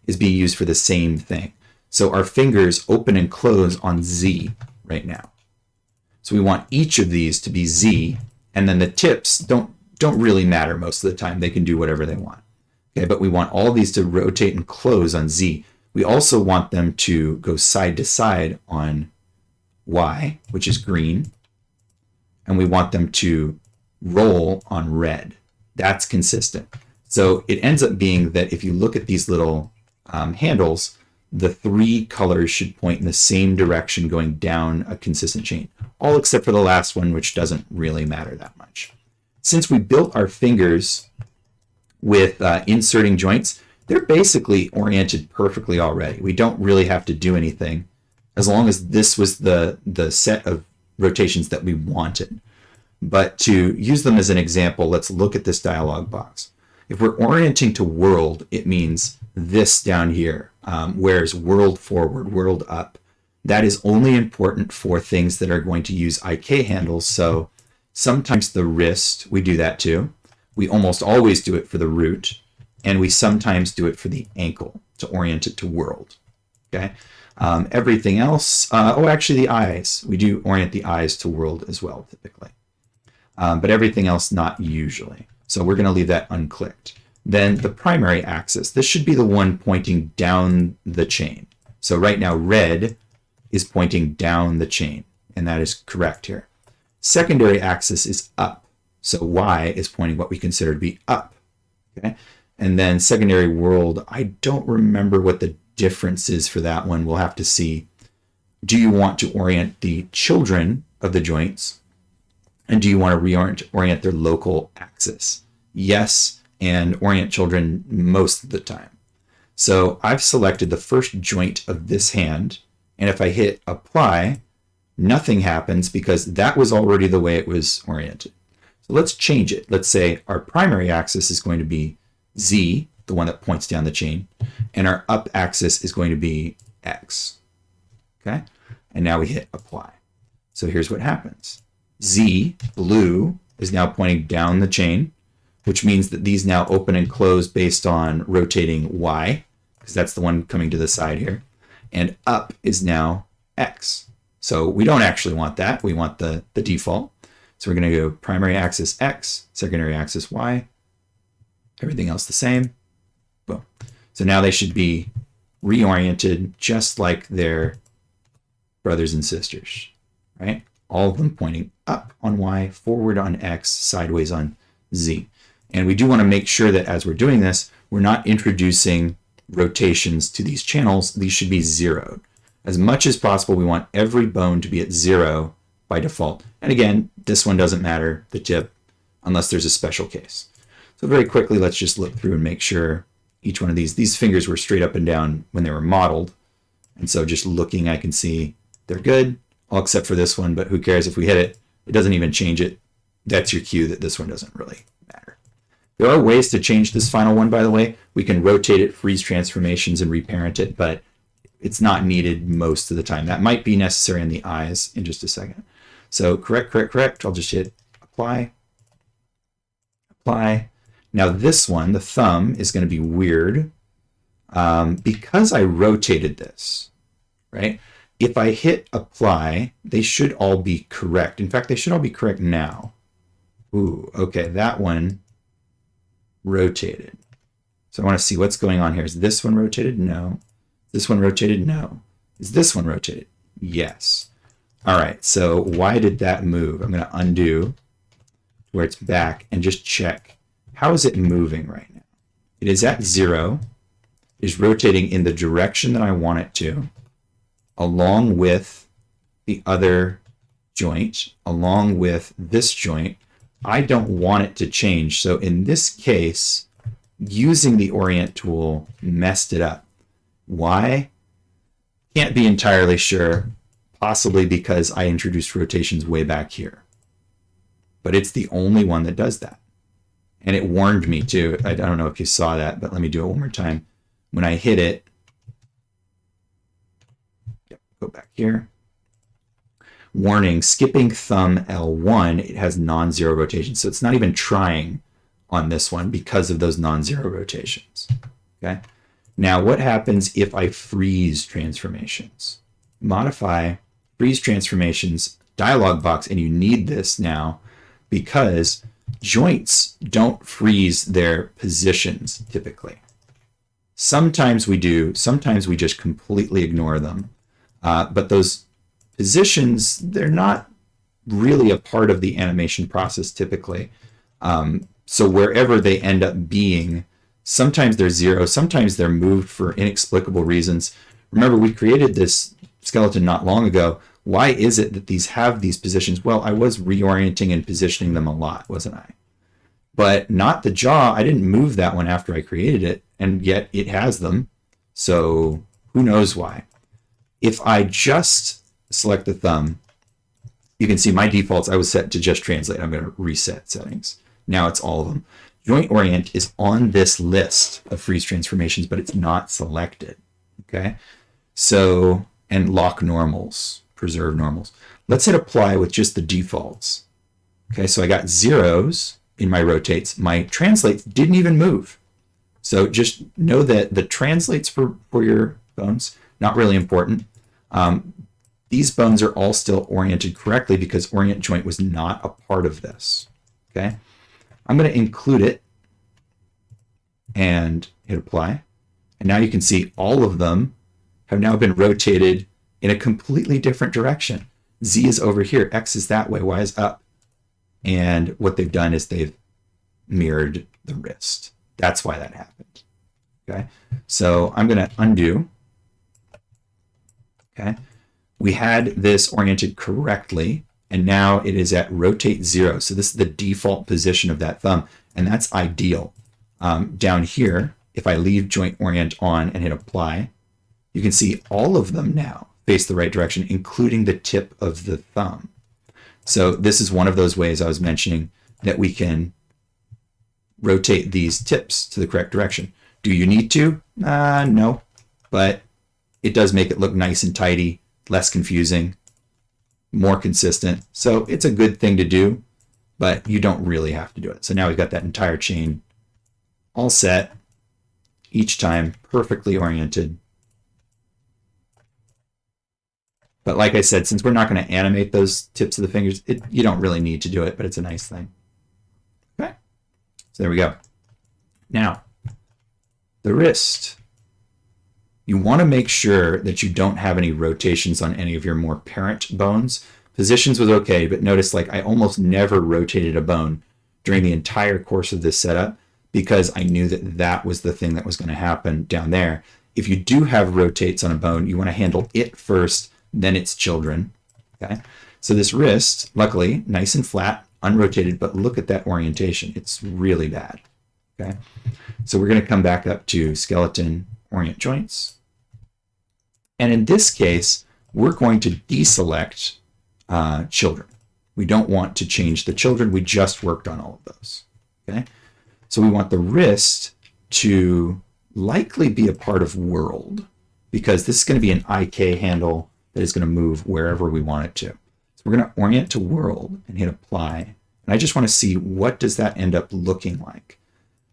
is being used for the same thing. So our fingers open and close on Z right now. So we want each of these to be Z, and then the tips don't really matter most of the time. They can do whatever they want. Okay, but we want all these to rotate and close on Z. We also want them to go side to side on Y, which is green, and we want them to roll on red. That's consistent. So it ends up being that if you look at these little handles, the three colors should point in the same direction going down a consistent chain, all except for the last one, which doesn't really matter that much. Since we built our fingers with inserting joints, they're basically oriented perfectly already. We don't really have to do anything as long as this was the set of rotations that we wanted. But to use them as an example, let's look at this dialog box. If we're orienting to world, it means this down here, whereas world forward, world up. That is only important for things that are going to use IK handles. So sometimes the wrist, we do that too. We almost always do it for the root, and we sometimes do it for the ankle to orient it to world. Okay. Everything else, actually the eyes. We do orient the eyes to world as well, typically. But everything else, not usually. So we're going to leave that unclicked. Then the primary axis, this should be the one pointing down the chain. So right now, red is pointing down the chain, and that is correct here. Secondary axis is up. So Y is pointing what we consider to be up. Okay. And then secondary world, I don't remember what the difference is for that one. We'll have to see. Do you want to orient the children of the joints? And do you want to reorient their local axis? Yes, and orient children most of the time. So I've selected the first joint of this hand, and if I hit apply, nothing happens because that was already the way it was oriented. So So let's change it. Let's say our primary axis is going to be Z, the one that points down the chain, and our up axis is going to be X. Okay? And now we hit apply. So here's what happens. Z, blue, is now pointing down the chain, which means that these now open and close based on rotating Y, because that's the one coming to the side here. And up is now X. So we don't actually want that. We want the default. So we're going to go primary axis X, secondary axis Y, everything else the same. Boom. So now they should be reoriented just like their brothers and sisters, right? All of them pointing up on Y, forward on X, sideways on Z. And we do want to make sure that as we're doing this, we're not introducing rotations to these channels. These should be zeroed. As much as possible, we want every bone to be at 0 by default. And again, this one doesn't matter, the tip, unless there's a special case. So very quickly, let's just look through and make sure each one of these fingers were straight up and down when they were modeled. And so just looking, I can see they're good, all except for this one, but who cares if we hit it? It doesn't even change it. That's your cue that this one doesn't really matter. There are ways to change this final one, by the way. We can rotate it, freeze transformations, and reparent it, but it's not needed most of the time. That might be necessary in the eyes in just a second. So correct. I'll just hit apply. Apply. Now this one, the thumb, is going to be weird because I rotated this, right? If I hit apply, they should all be correct. In fact, they should all be correct now. Ooh, okay, that one rotated. So I want to see what's going on here. Is this one rotated? No. This one rotated? No. Is this one rotated? Yes. All right, so why did that move? I'm going to undo where it's back and just check. How is it moving right now? It is at 0, is rotating in the direction that I want it to, along with the other joint, along with this joint. I don't want it to change. So in this case, using the Orient tool messed it up. Why? Can't be entirely sure. Possibly because I introduced rotations way back here. But it's the only one that does that. And it warned me too. I don't know if you saw that, but let me do it one more time. When I hit it, go back here. Warning, skipping thumb L1, it has non-zero rotations. So it's not even trying on this one because of those non-zero rotations. Okay. Now what happens if I freeze transformations? Modify, freeze transformations, dialog box, and you need this now because joints don't freeze their positions typically. Sometimes we do, sometimes we just completely ignore them. But those positions, they're not really a part of the animation process typically. So wherever they end up being, sometimes they're 0, sometimes they're moved for inexplicable reasons. Remember, we created this skeleton not long ago. Why is it that these have these positions? Well, I was reorienting and positioning them a lot, wasn't I? But not the jaw. I didn't move that one after I created it, and yet it has them. So who knows why? If I just select the thumb, you can see my defaults, I was set to just translate. I'm going to reset settings. Now it's all of them. Joint Orient is on this list of freeze transformations, but it's not selected. Okay. So, and lock normals, preserve normals. Let's hit apply with just the defaults. Okay. So I got zeros in my rotates. My translates didn't even move. So just know that the translates for your bones, not really important. These bones are all still oriented correctly because Orient joint was not a part of this. Okay. I'm going to include it and hit apply. And now you can see all of them have now been rotated in a completely different direction. Z is over here. X is that way. Y is up. And what they've done is they've mirrored the wrist. That's why that happened. Okay. So I'm going to undo. Okay. We had this oriented correctly, and now it is at rotate 0. So this is the default position of that thumb, and that's ideal. Down here, if I leave joint orient on and hit apply, you can see all of them now face the right direction, including the tip of the thumb. So this is one of those ways I was mentioning that we can rotate these tips to the correct direction. Do you need to? No, but it does make it look nice and tidy, less confusing, more consistent. So it's a good thing to do, but you don't really have to do it. So now we've got that entire chain all set, each time perfectly oriented. But like I said, since we're not going to animate those tips of the fingers, you don't really need to do it, but it's a nice thing. Okay, so there we go. Now, the wrist. You want to make sure that you don't have any rotations on any of your more parent bones. Positions was okay, but notice like I almost never rotated a bone during the entire course of this setup because I knew that that was the thing that was going to happen down there. If you do have rotates on a bone, you want to handle it first, then its children. Okay, so this wrist, luckily, nice and flat, unrotated, but look at that orientation. It's really bad. Okay, so we're going to come back up to skeleton orient joints. And in this case, we're going to deselect children. We don't want to change the children. We just worked on all of those. Okay, so we want the wrist to likely be a part of world because this is going to be an IK handle that is going to move wherever we want it to. So we're going to orient to world and hit apply. And I just want to see what does that end up looking like.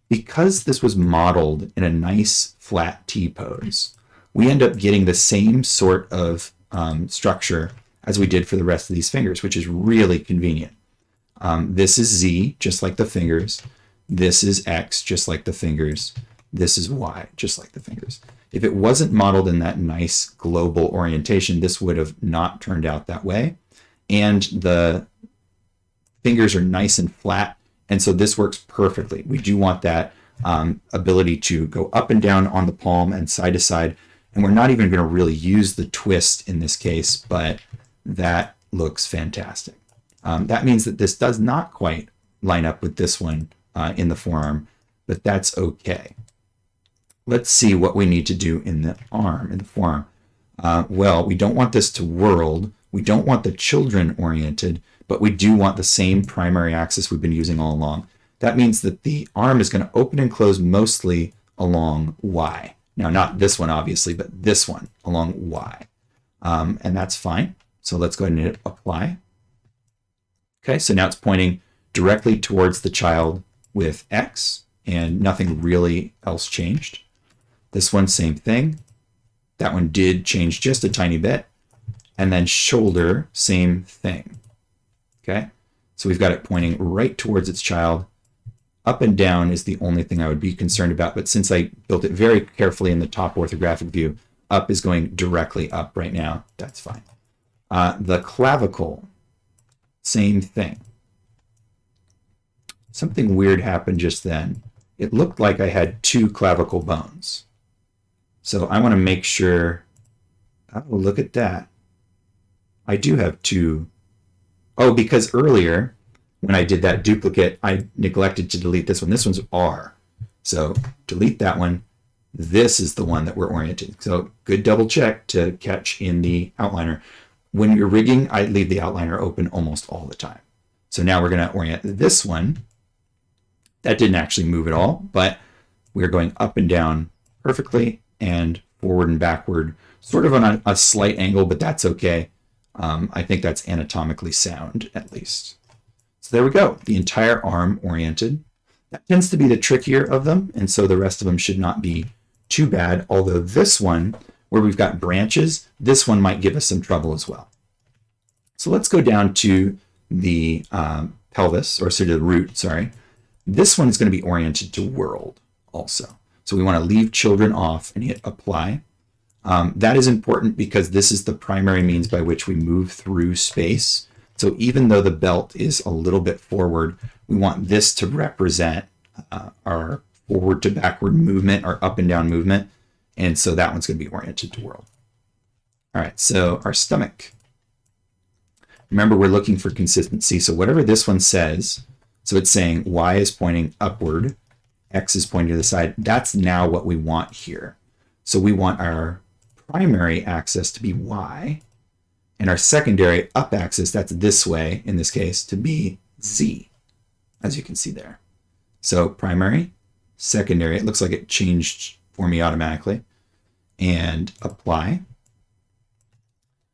Because this was modeled in a nice flat T pose, we end up getting the same sort of structure as we did for the rest of these fingers, which is really convenient. This is Z, just like the fingers. This is X, just like the fingers. This is Y, just like the fingers. If it wasn't modeled in that nice global orientation, this would have not turned out that way. And the fingers are nice and flat, and so this works perfectly. We do want that ability to go up and down on the palm and side to side. And we're not even going to really use the twist in this case, but that looks fantastic. That means that this does not quite line up with this one in the forearm, but that's okay. Let's see what we need to do in the arm, in the forearm. Well, we don't want this to world. We don't want the children oriented, but we do want the same primary axis we've been using all along. That means that the arm is going to open and close mostly along Y. Now, not this one, obviously, but this one along Y. And that's fine. So let's go ahead and hit apply. Okay, so now it's pointing directly towards the child with X, and nothing really else changed. This one, same thing. That one did change just a tiny bit. And then shoulder, same thing. Okay, so we've got it pointing right towards its child. Up and down is the only thing I would be concerned about, but since I built it very carefully in the top orthographic view, up is going directly up right now. That's fine. The clavicle, same thing. Something weird happened just then. It looked like I had two clavicle bones. So I want to make sure, oh, look at that. I do have two. Oh, because earlier, when I did that duplicate, I neglected to delete this one. This one's R. So delete that one. This is the one that we're orienting. So good double check to catch in the outliner. When you're rigging, I leave the outliner open almost all the time. So now we're going to orient this one. That didn't actually move at all, but we're going up and down perfectly and forward and backward, sort of on a slight angle, but that's okay. I think that's anatomically sound, at least. So there we go, the entire arm oriented. That tends to be the trickier of them, and so the rest of them should not be too bad, although this one, where we've got branches, this one might give us some trouble as well. So let's go down to the pelvis, or sort of the root, sorry. This one is going to be oriented to world also. So we want to leave children off and hit apply. That is important because this is the primary means by which we move through space. So even though the belt is a little bit forward, we want this to represent our forward to backward movement, our up and down movement. And so that one's going to be oriented to world. All right, so our stomach. Remember, we're looking for consistency. So whatever this one says, so it's saying Y is pointing upward, X is pointing to the side. That's now what we want here. So we want our primary axis to be Y, and our secondary up axis, that's this way in this case, to be Z. as you can see there. So primary, secondary, it looks like it changed for me automatically, and apply.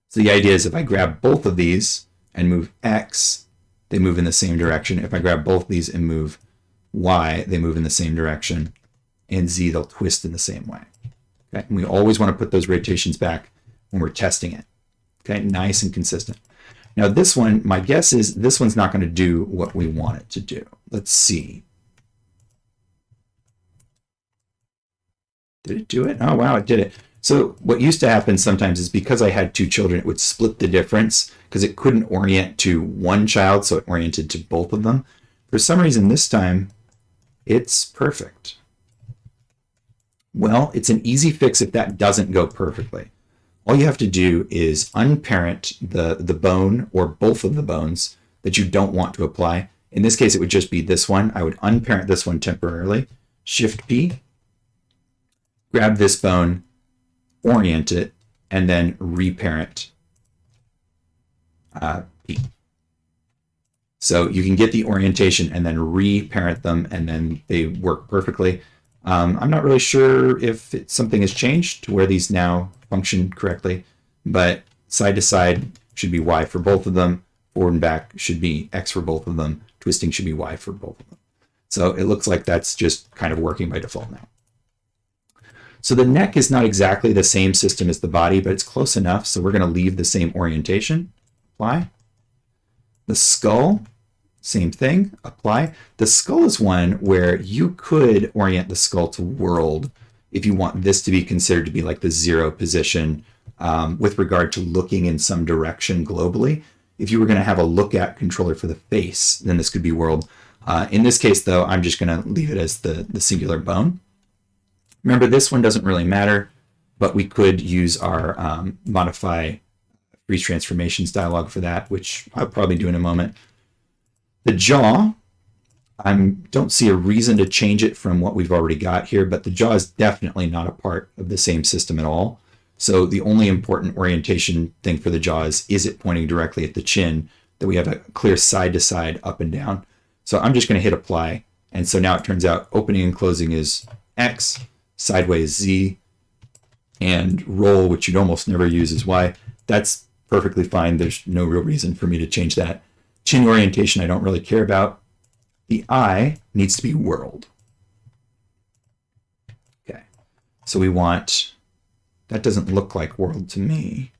So the idea is if I grab both of these and move X, they move in the same direction. If I grab both of these and move Y, they move in the same direction, and Z, they'll twist in the same way. Okay, and we always want to put those rotations back when we're testing it. Okay, nice and consistent. Now this one, my guess is this one's not going to do what we want it to do. Let's see. Did it do it? Oh, wow, it did it. So what used to happen sometimes is because I had two children, it would split the difference because it couldn't orient to one child, so it oriented to both of them. For some reason this time, it's perfect. Well, it's an easy fix if that doesn't go perfectly. All you have to do is unparent the bone or both of the bones that you don't want to apply. In this case, it would just be this one. I would unparent this one temporarily, Shift P, grab this bone, orient it, and then reparent P. So you can get the orientation and then reparent them, and then they work perfectly. I'm not really sure if something has changed to where these now function correctly, but side to side should be Y for both of them. Forward and back should be X for both of them. Twisting should be Y for both of them. So it looks like that's just kind of working by default now. So the neck is not exactly the same system as the body, but it's close enough. So we're going to leave the same orientation. Apply. The skull, same thing. Apply. The skull is one where you could orient the skull to world if you want this to be considered to be like the 0 position with regard to looking in some direction globally. If you were going to have a look at controller for the face, then this could be world. In this case, though, I'm just going to leave it as the singular bone. Remember, this one doesn't really matter, but we could use our modify freeze transformations dialog for that, which I'll probably do in a moment. The jaw, I don't see a reason to change it from what we've already got here, but the jaw is definitely not a part of the same system at all. So the only important orientation thing for the jaw is it pointing directly at the chin, that we have a clear side to side, up and down. So I'm just going to hit apply. And so now it turns out opening and closing is X, sideways Z, and roll, which you'd almost never use, is Y. That's perfectly fine. There's no real reason for me to change that. Chin orientation I don't really care about. The eye needs to be world. Okay, so we want, that doesn't look like world to me.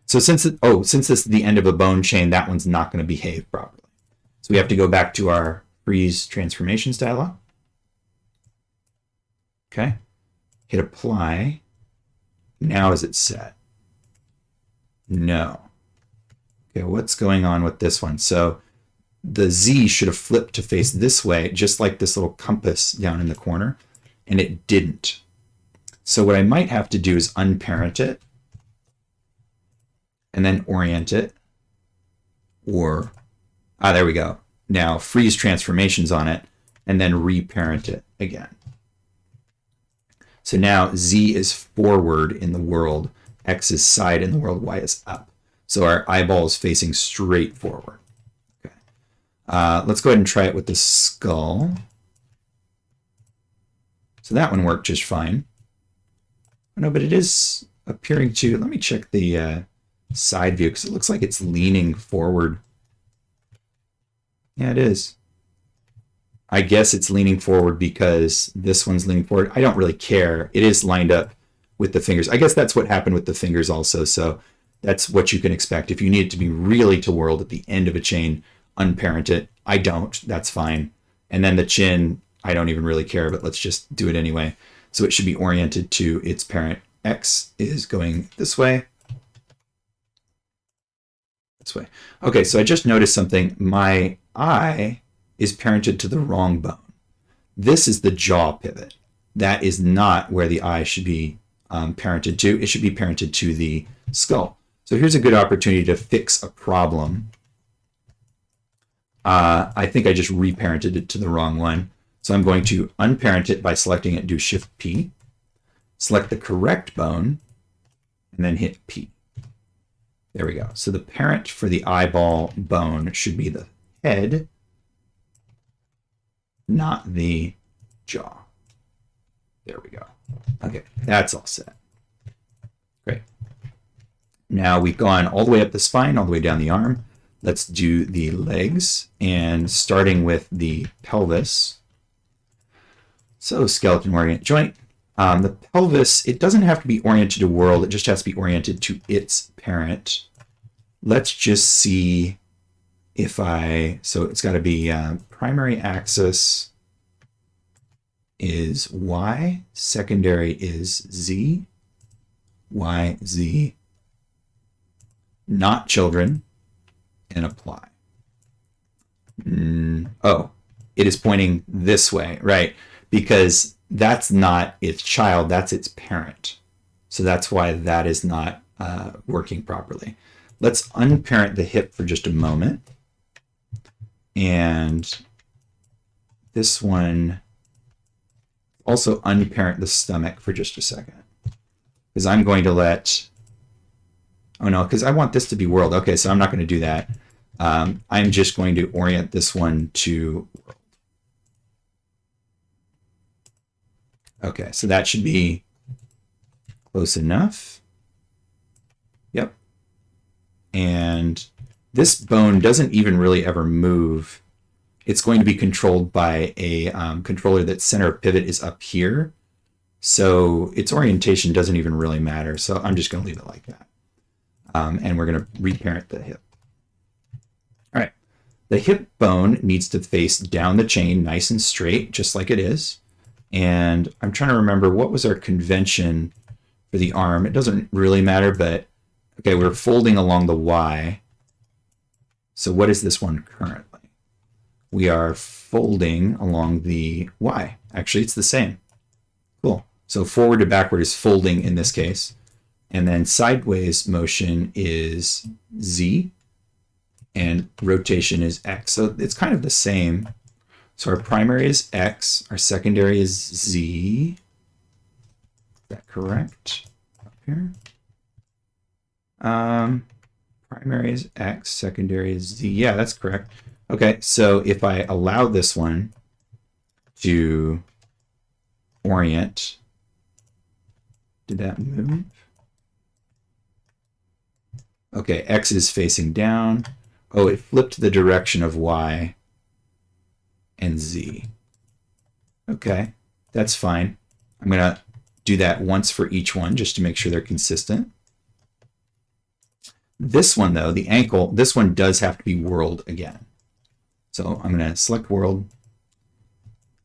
So since this is the end of a bone chain, that one's not going to behave properly. So we have to go back to our freeze transformations dialog. Okay, hit apply. Now is it set? No. Okay, what's going on with this one? So the Z should have flipped to face this way, just like this little compass down in the corner, and it didn't. So what I might have to do is unparent it and then orient it, or, there we go. Now freeze transformations on it and then reparent it again. So now Z is forward in the world, X is side in the world, Y is up. So our eyeball is facing straight forward. Okay. Let's go ahead and try it with the skull. So that one worked just fine. Oh, no, but it is appearing to, let me check the side view because it looks like it's leaning forward. Yeah, it is. I guess it's leaning forward because this one's leaning forward. I don't really care. It is lined up with the fingers. I guess that's what happened with the fingers also. So that's what you can expect. If you need it to be really to world at the end of a chain, unparent it. I don't. That's fine. And then the chin, I don't even really care, but let's just do it anyway. So it should be oriented to its parent. X is going this way. This way. Okay, so I just noticed something. My eye is parented to the wrong bone. This is the jaw pivot. That is not where the eye should be parented to. It should be parented to the skull. So here's a good opportunity to fix a problem. I think I just reparented it to the wrong one. So I'm going to unparent it by selecting it, do Shift P, select the correct bone, and then hit P. There we go. So the parent for the eyeball bone should be the head, not the jaw. There we go. Okay, that's all set. Great. Now we've gone all the way up the spine, all the way down the arm. Let's do the legs, and starting with the pelvis. So skeleton orient joint. The pelvis, it doesn't have to be oriented to world, it just has to be oriented to its parent. Let's just see if so it's got to be primary axis is Y, secondary is Z, Y, Z, not children, and apply. Oh, it is pointing this way, right? Because that's not its child, that's its parent. So that's why that is not working properly. Let's unparent the hip for just a moment. And this one, also unparent the stomach for just a second. Because I'm going to let, oh no, because I want this to be world. Okay, so I'm not going to do that. I'm just going to orient this one to world. Okay, so that should be close enough. Yep. And this bone doesn't even really ever move. It's going to be controlled by a controller that's center of pivot is up here. So its orientation doesn't even really matter. So I'm just going to leave it like that. And we're going to reparent the hip. All right. The hip bone needs to face down the chain nice and straight, just like it is. And I'm trying to remember, what was our convention for the arm? It doesn't really matter, but okay, we're folding along the Y. So what is this one currently? We are folding along the Y. Actually, it's the same. Cool. So forward to backward is folding in this case. And then sideways motion is Z. And rotation is X. So it's kind of the same. So our primary is X. Our secondary is Z. Is that correct? Up here. Primary is X, secondary is Z. Yeah, that's correct. Okay, so if I allow this one to orient, did that move? Okay, X is facing down. Oh, it flipped the direction of Y and Z. Okay, that's fine. I'm going to do that once for each one just to make sure they're consistent. This one, though, the ankle, this one does have to be world again. So I'm going to select world.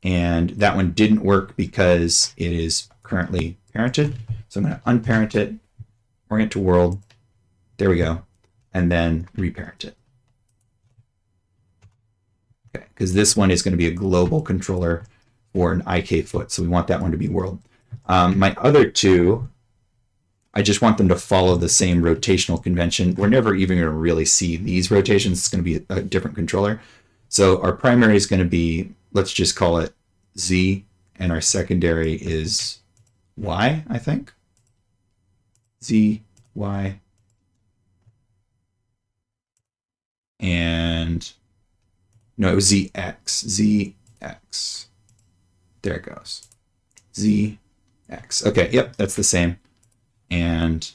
And that one didn't work because it is currently parented. So I'm going to unparent it, orient to world. There we go. And then reparent it. Okay, because this one is going to be a global controller for an IK foot. So we want that one to be world. My other two, I just want them to follow the same rotational convention. We're never even going to really see these rotations. It's going to be a different controller. So our primary is going to be, let's just call it Z, and our secondary is Y, I think. Z, Y. And no, it was ZX. ZX. There it goes. ZX. Okay, yep, that's the same. And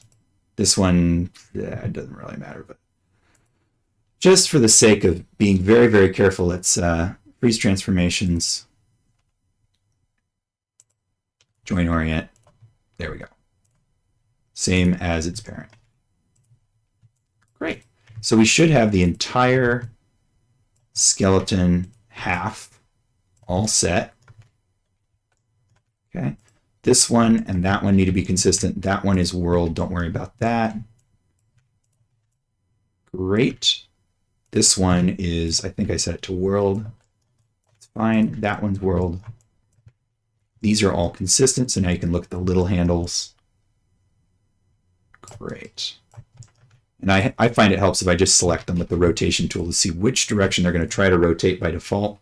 this one, it doesn't really matter, but just for the sake of being very, very careful, let's freeze transformations, join orient. There we go. Same as its parent. Great. So we should have the entire skeleton half all set. Okay. This one and that one need to be consistent. That one is world. Don't worry about that. Great. This one is, I think I set it to world. It's fine. That one's world. These are all consistent. So now you can look at the little handles. Great. And I find it helps if I just select them with the rotation tool to see which direction they're going to try to rotate by default.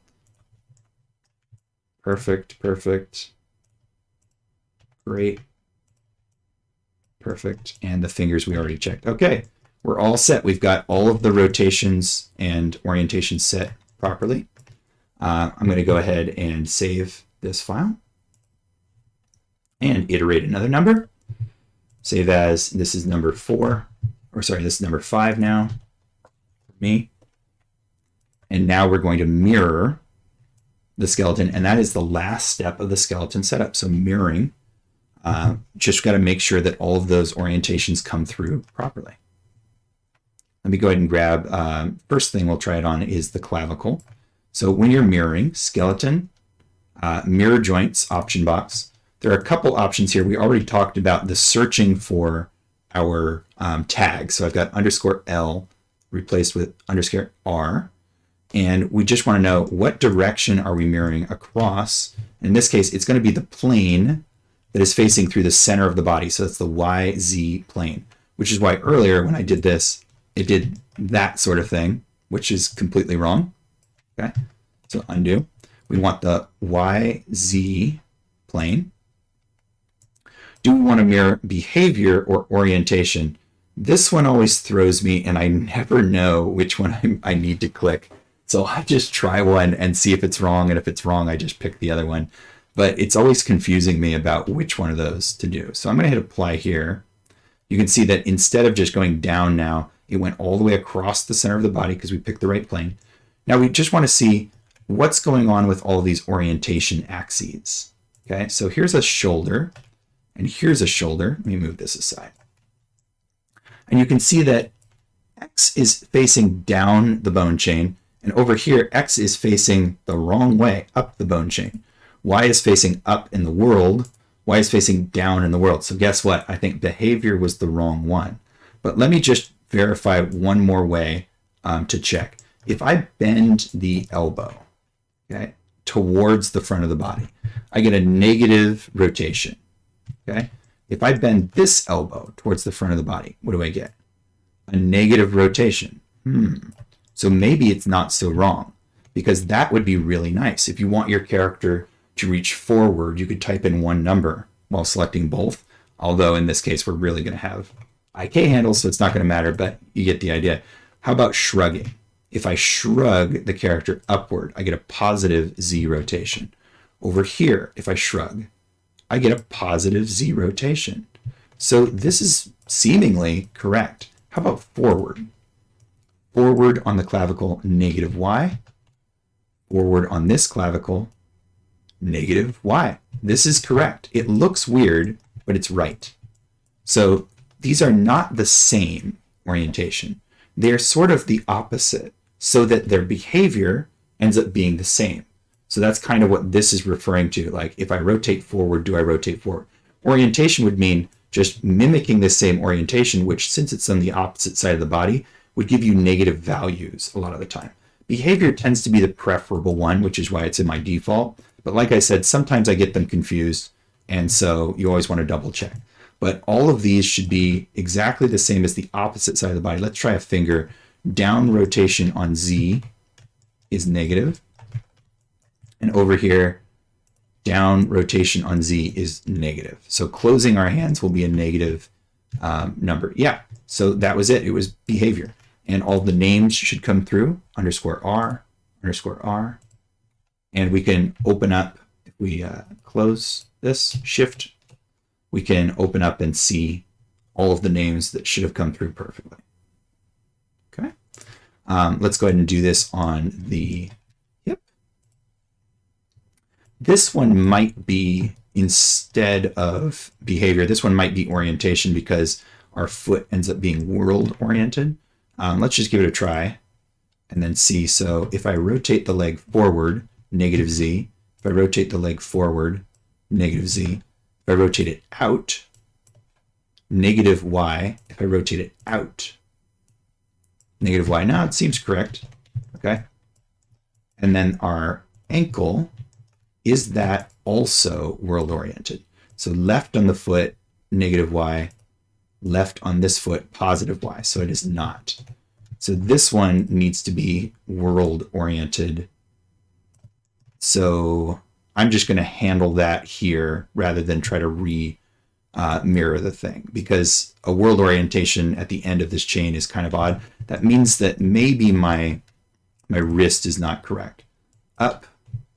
Perfect, perfect. Great. Perfect. And the fingers we already checked. Okay, we're all set. We've got all of the rotations and orientations set properly. I'm going to go ahead and save this file and iterate another number. Save as, this is number 4, or sorry, this is number 5 now for me. And now we're going to mirror the skeleton, and that is the last step of the skeleton setup. So mirroring, just got to make sure that all of those orientations come through properly. Let me go ahead and grab, first thing we'll try it on is the clavicle. So when you're mirroring, skeleton, mirror joints, option box. There are a couple options here. We already talked about the searching for our tag. So I've got _L replaced with _R. And we just want to know what direction are we mirroring across. In this case, it's going to be the plane that is facing through the center of the body. So it's the YZ plane, which is why earlier when I did this, it did that sort of thing, which is completely wrong. Okay, so undo. We want the YZ plane. Do we want to mirror behavior or orientation? This one always throws me and I never know which one I need to click. So I just try one and see if it's wrong. And if it's wrong, I just pick the other one. But it's always confusing me about which one of those to do. So I'm going to hit apply here. You can see that instead of just going down now, it went all the way across the center of the body because we picked the right plane. Now we just want to see what's going on with all these orientation axes. Okay, so here's a shoulder. And here's a shoulder. Let me move this aside. And you can see that X is facing down the bone chain. And over here, X is facing the wrong way, up the bone chain. Y is facing up in the world. Y is facing down in the world. So guess what? I think behavior was the wrong one. But let me just verify one more way to check. If I bend the elbow, okay, towards the front of the body, I get a negative rotation. Okay, if I bend this elbow towards the front of the body, what do I get? A negative rotation. So maybe it's not so wrong, because that would be really nice. If you want your character to reach forward, you could type in one number while selecting both. Although in this case, we're really going to have IK handles, so it's not going to matter, but you get the idea. How about shrugging? If I shrug the character upward, I get a positive Z rotation. Over here, if I shrug, I get a positive Z rotation. So this is seemingly correct. How about forward? Forward on the clavicle, negative Y. Forward on this clavicle, negative Y. This is correct. It looks weird, but it's right. So these are not the same orientation. They're sort of the opposite, so that their behavior ends up being the same. So that's kind of what this is referring to. Like if I rotate forward, do I rotate forward? Orientation would mean just mimicking the same orientation, which since it's on the opposite side of the body, would give you negative values a lot of the time. Behavior tends to be the preferable one, which is why it's in my default. But like I said, sometimes I get them confused. And so you always want to double check. But all of these should be exactly the same as the opposite side of the body. Let's try a finger. Down rotation on Z is negative. And over here, down rotation on Z is negative. So closing our hands will be a negative number. Yeah, so that was it. It was behavior. And all the names should come through, _R, _R. And we can open up, if we close this, shift, we can open up and see all of the names that should have come through perfectly. Okay, let's go ahead and do this on the hip. This one might be, instead of behavior, this one might be orientation because our foot ends up being world oriented. Let's just give it a try and then see. So if I rotate the leg forward, negative Z. If I rotate the leg forward, negative Z. If I rotate it out, negative Y. If I rotate it out, negative Y. Now it seems correct. Okay. And then our ankle, is that also world oriented? So left on the foot, negative Y. Left on this foot, positive Y. So it is not. So this one needs to be world oriented. So I'm just going to handle that here rather than try to mirror the thing, because a world orientation at the end of this chain is kind of odd. That means that maybe my wrist is not correct. Up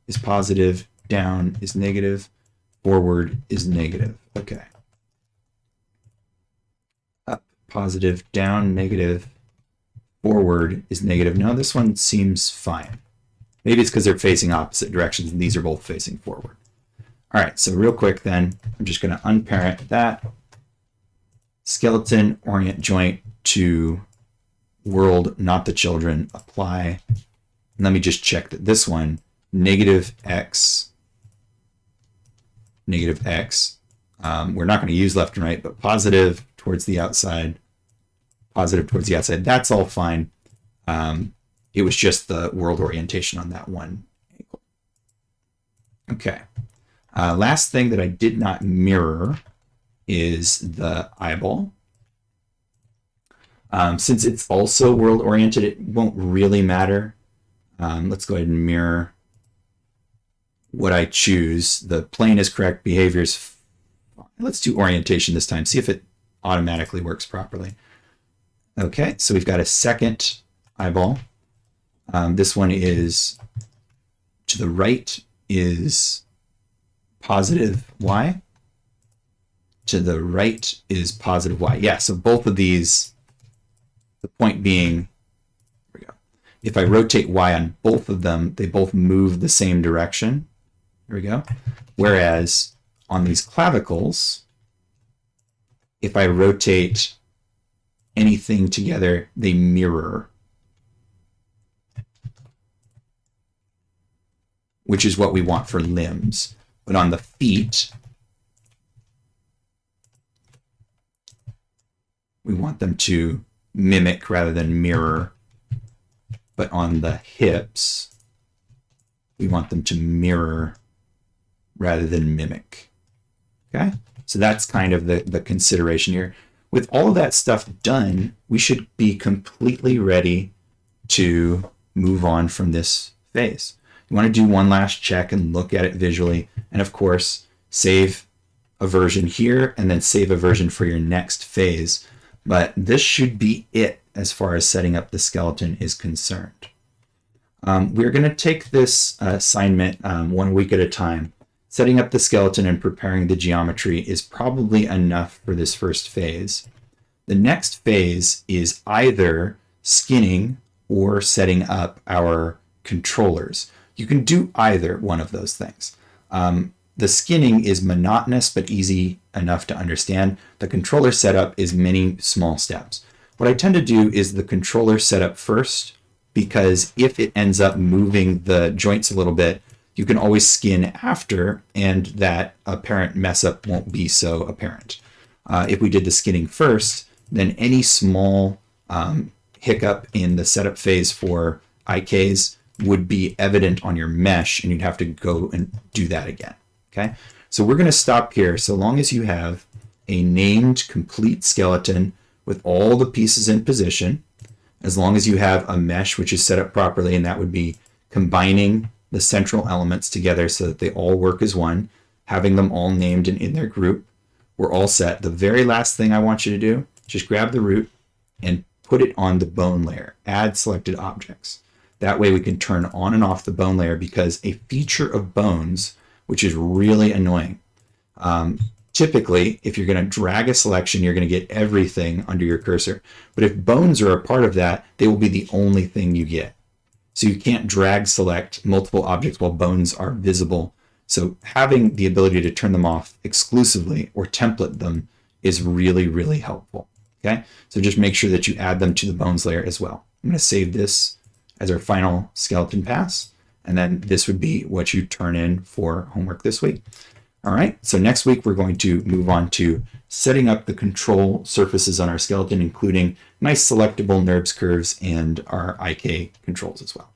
is positive, down is negative, forward is negative. Okay. Up, positive, down, negative, forward is negative. No, this one seems fine. Maybe it's because they're facing opposite directions and these are both facing forward. All right, so real quick then, I'm just going to unparent that. Skeleton, orient joint to world, not the children, apply. And let me just check that this one, negative x, negative x. We're not going to use left and right, but positive towards the outside, positive towards the outside. That's all fine. It was just the world orientation on that one angle. Okay. Last thing that I did not mirror is the eyeball. Since it's also world oriented, it won't really matter. Let's go ahead and mirror what I choose. The plane is correct, behavior is fine. Let's do orientation this time, see if it automatically works properly. Okay, so we've got a second eyeball. This one is to the right is positive y. To the right is positive y. Yeah, so both of these, the point being, here we go. If I rotate y on both of them, they both move the same direction. Here we go. Whereas on these clavicles, if I rotate anything together, they mirror, which is what we want for limbs. But on the feet, we want them to mimic rather than mirror. But on the hips, we want them to mirror rather than mimic. Okay? So that's kind of the consideration here. With all of that stuff done, we should be completely ready to move on from this phase. You want to do one last check and look at it visually. And of course, save a version here and then save a version for your next phase. But this should be it as far as setting up the skeleton is concerned. We're going to take this assignment 1 week at a time. Setting up the skeleton and preparing the geometry is probably enough for this first phase. The next phase is either skinning or setting up our controllers. You can do either one of those things. The skinning is monotonous but easy enough to understand. The controller setup is many small steps. What I tend to do is the controller setup first, because if it ends up moving the joints a little bit, you can always skin after, and that apparent mess up won't be so apparent. If we did the skinning first, then any small hiccup in the setup phase for IKs would be evident on your mesh, and you'd have to go and do that again. Okay, so we're going to stop here. So long as you have a named complete skeleton with all the pieces in position, as long as you have a mesh which is set up properly, and that would be combining the central elements together so that they all work as one, having them all named and in their group, we're all set. The very last thing I want you to do, just grab the root and put it on the bone layer. Add selected objects. That way we can turn on and off the bone layer, because a feature of bones, which is really annoying, typically, if you're going to drag a selection, you're going to get everything under your cursor. But if bones are a part of that, they will be the only thing you get. So you can't drag select multiple objects while bones are visible. So having the ability to turn them off exclusively or template them is really, really helpful. Okay, so just make sure that you add them to the bones layer as well. I'm going to save this as our final skeleton pass, and then this would be what you turn in for homework this week. All right, so next week we're going to move on to setting up the control surfaces on our skeleton, including nice selectable NURBS curves and our IK controls as well.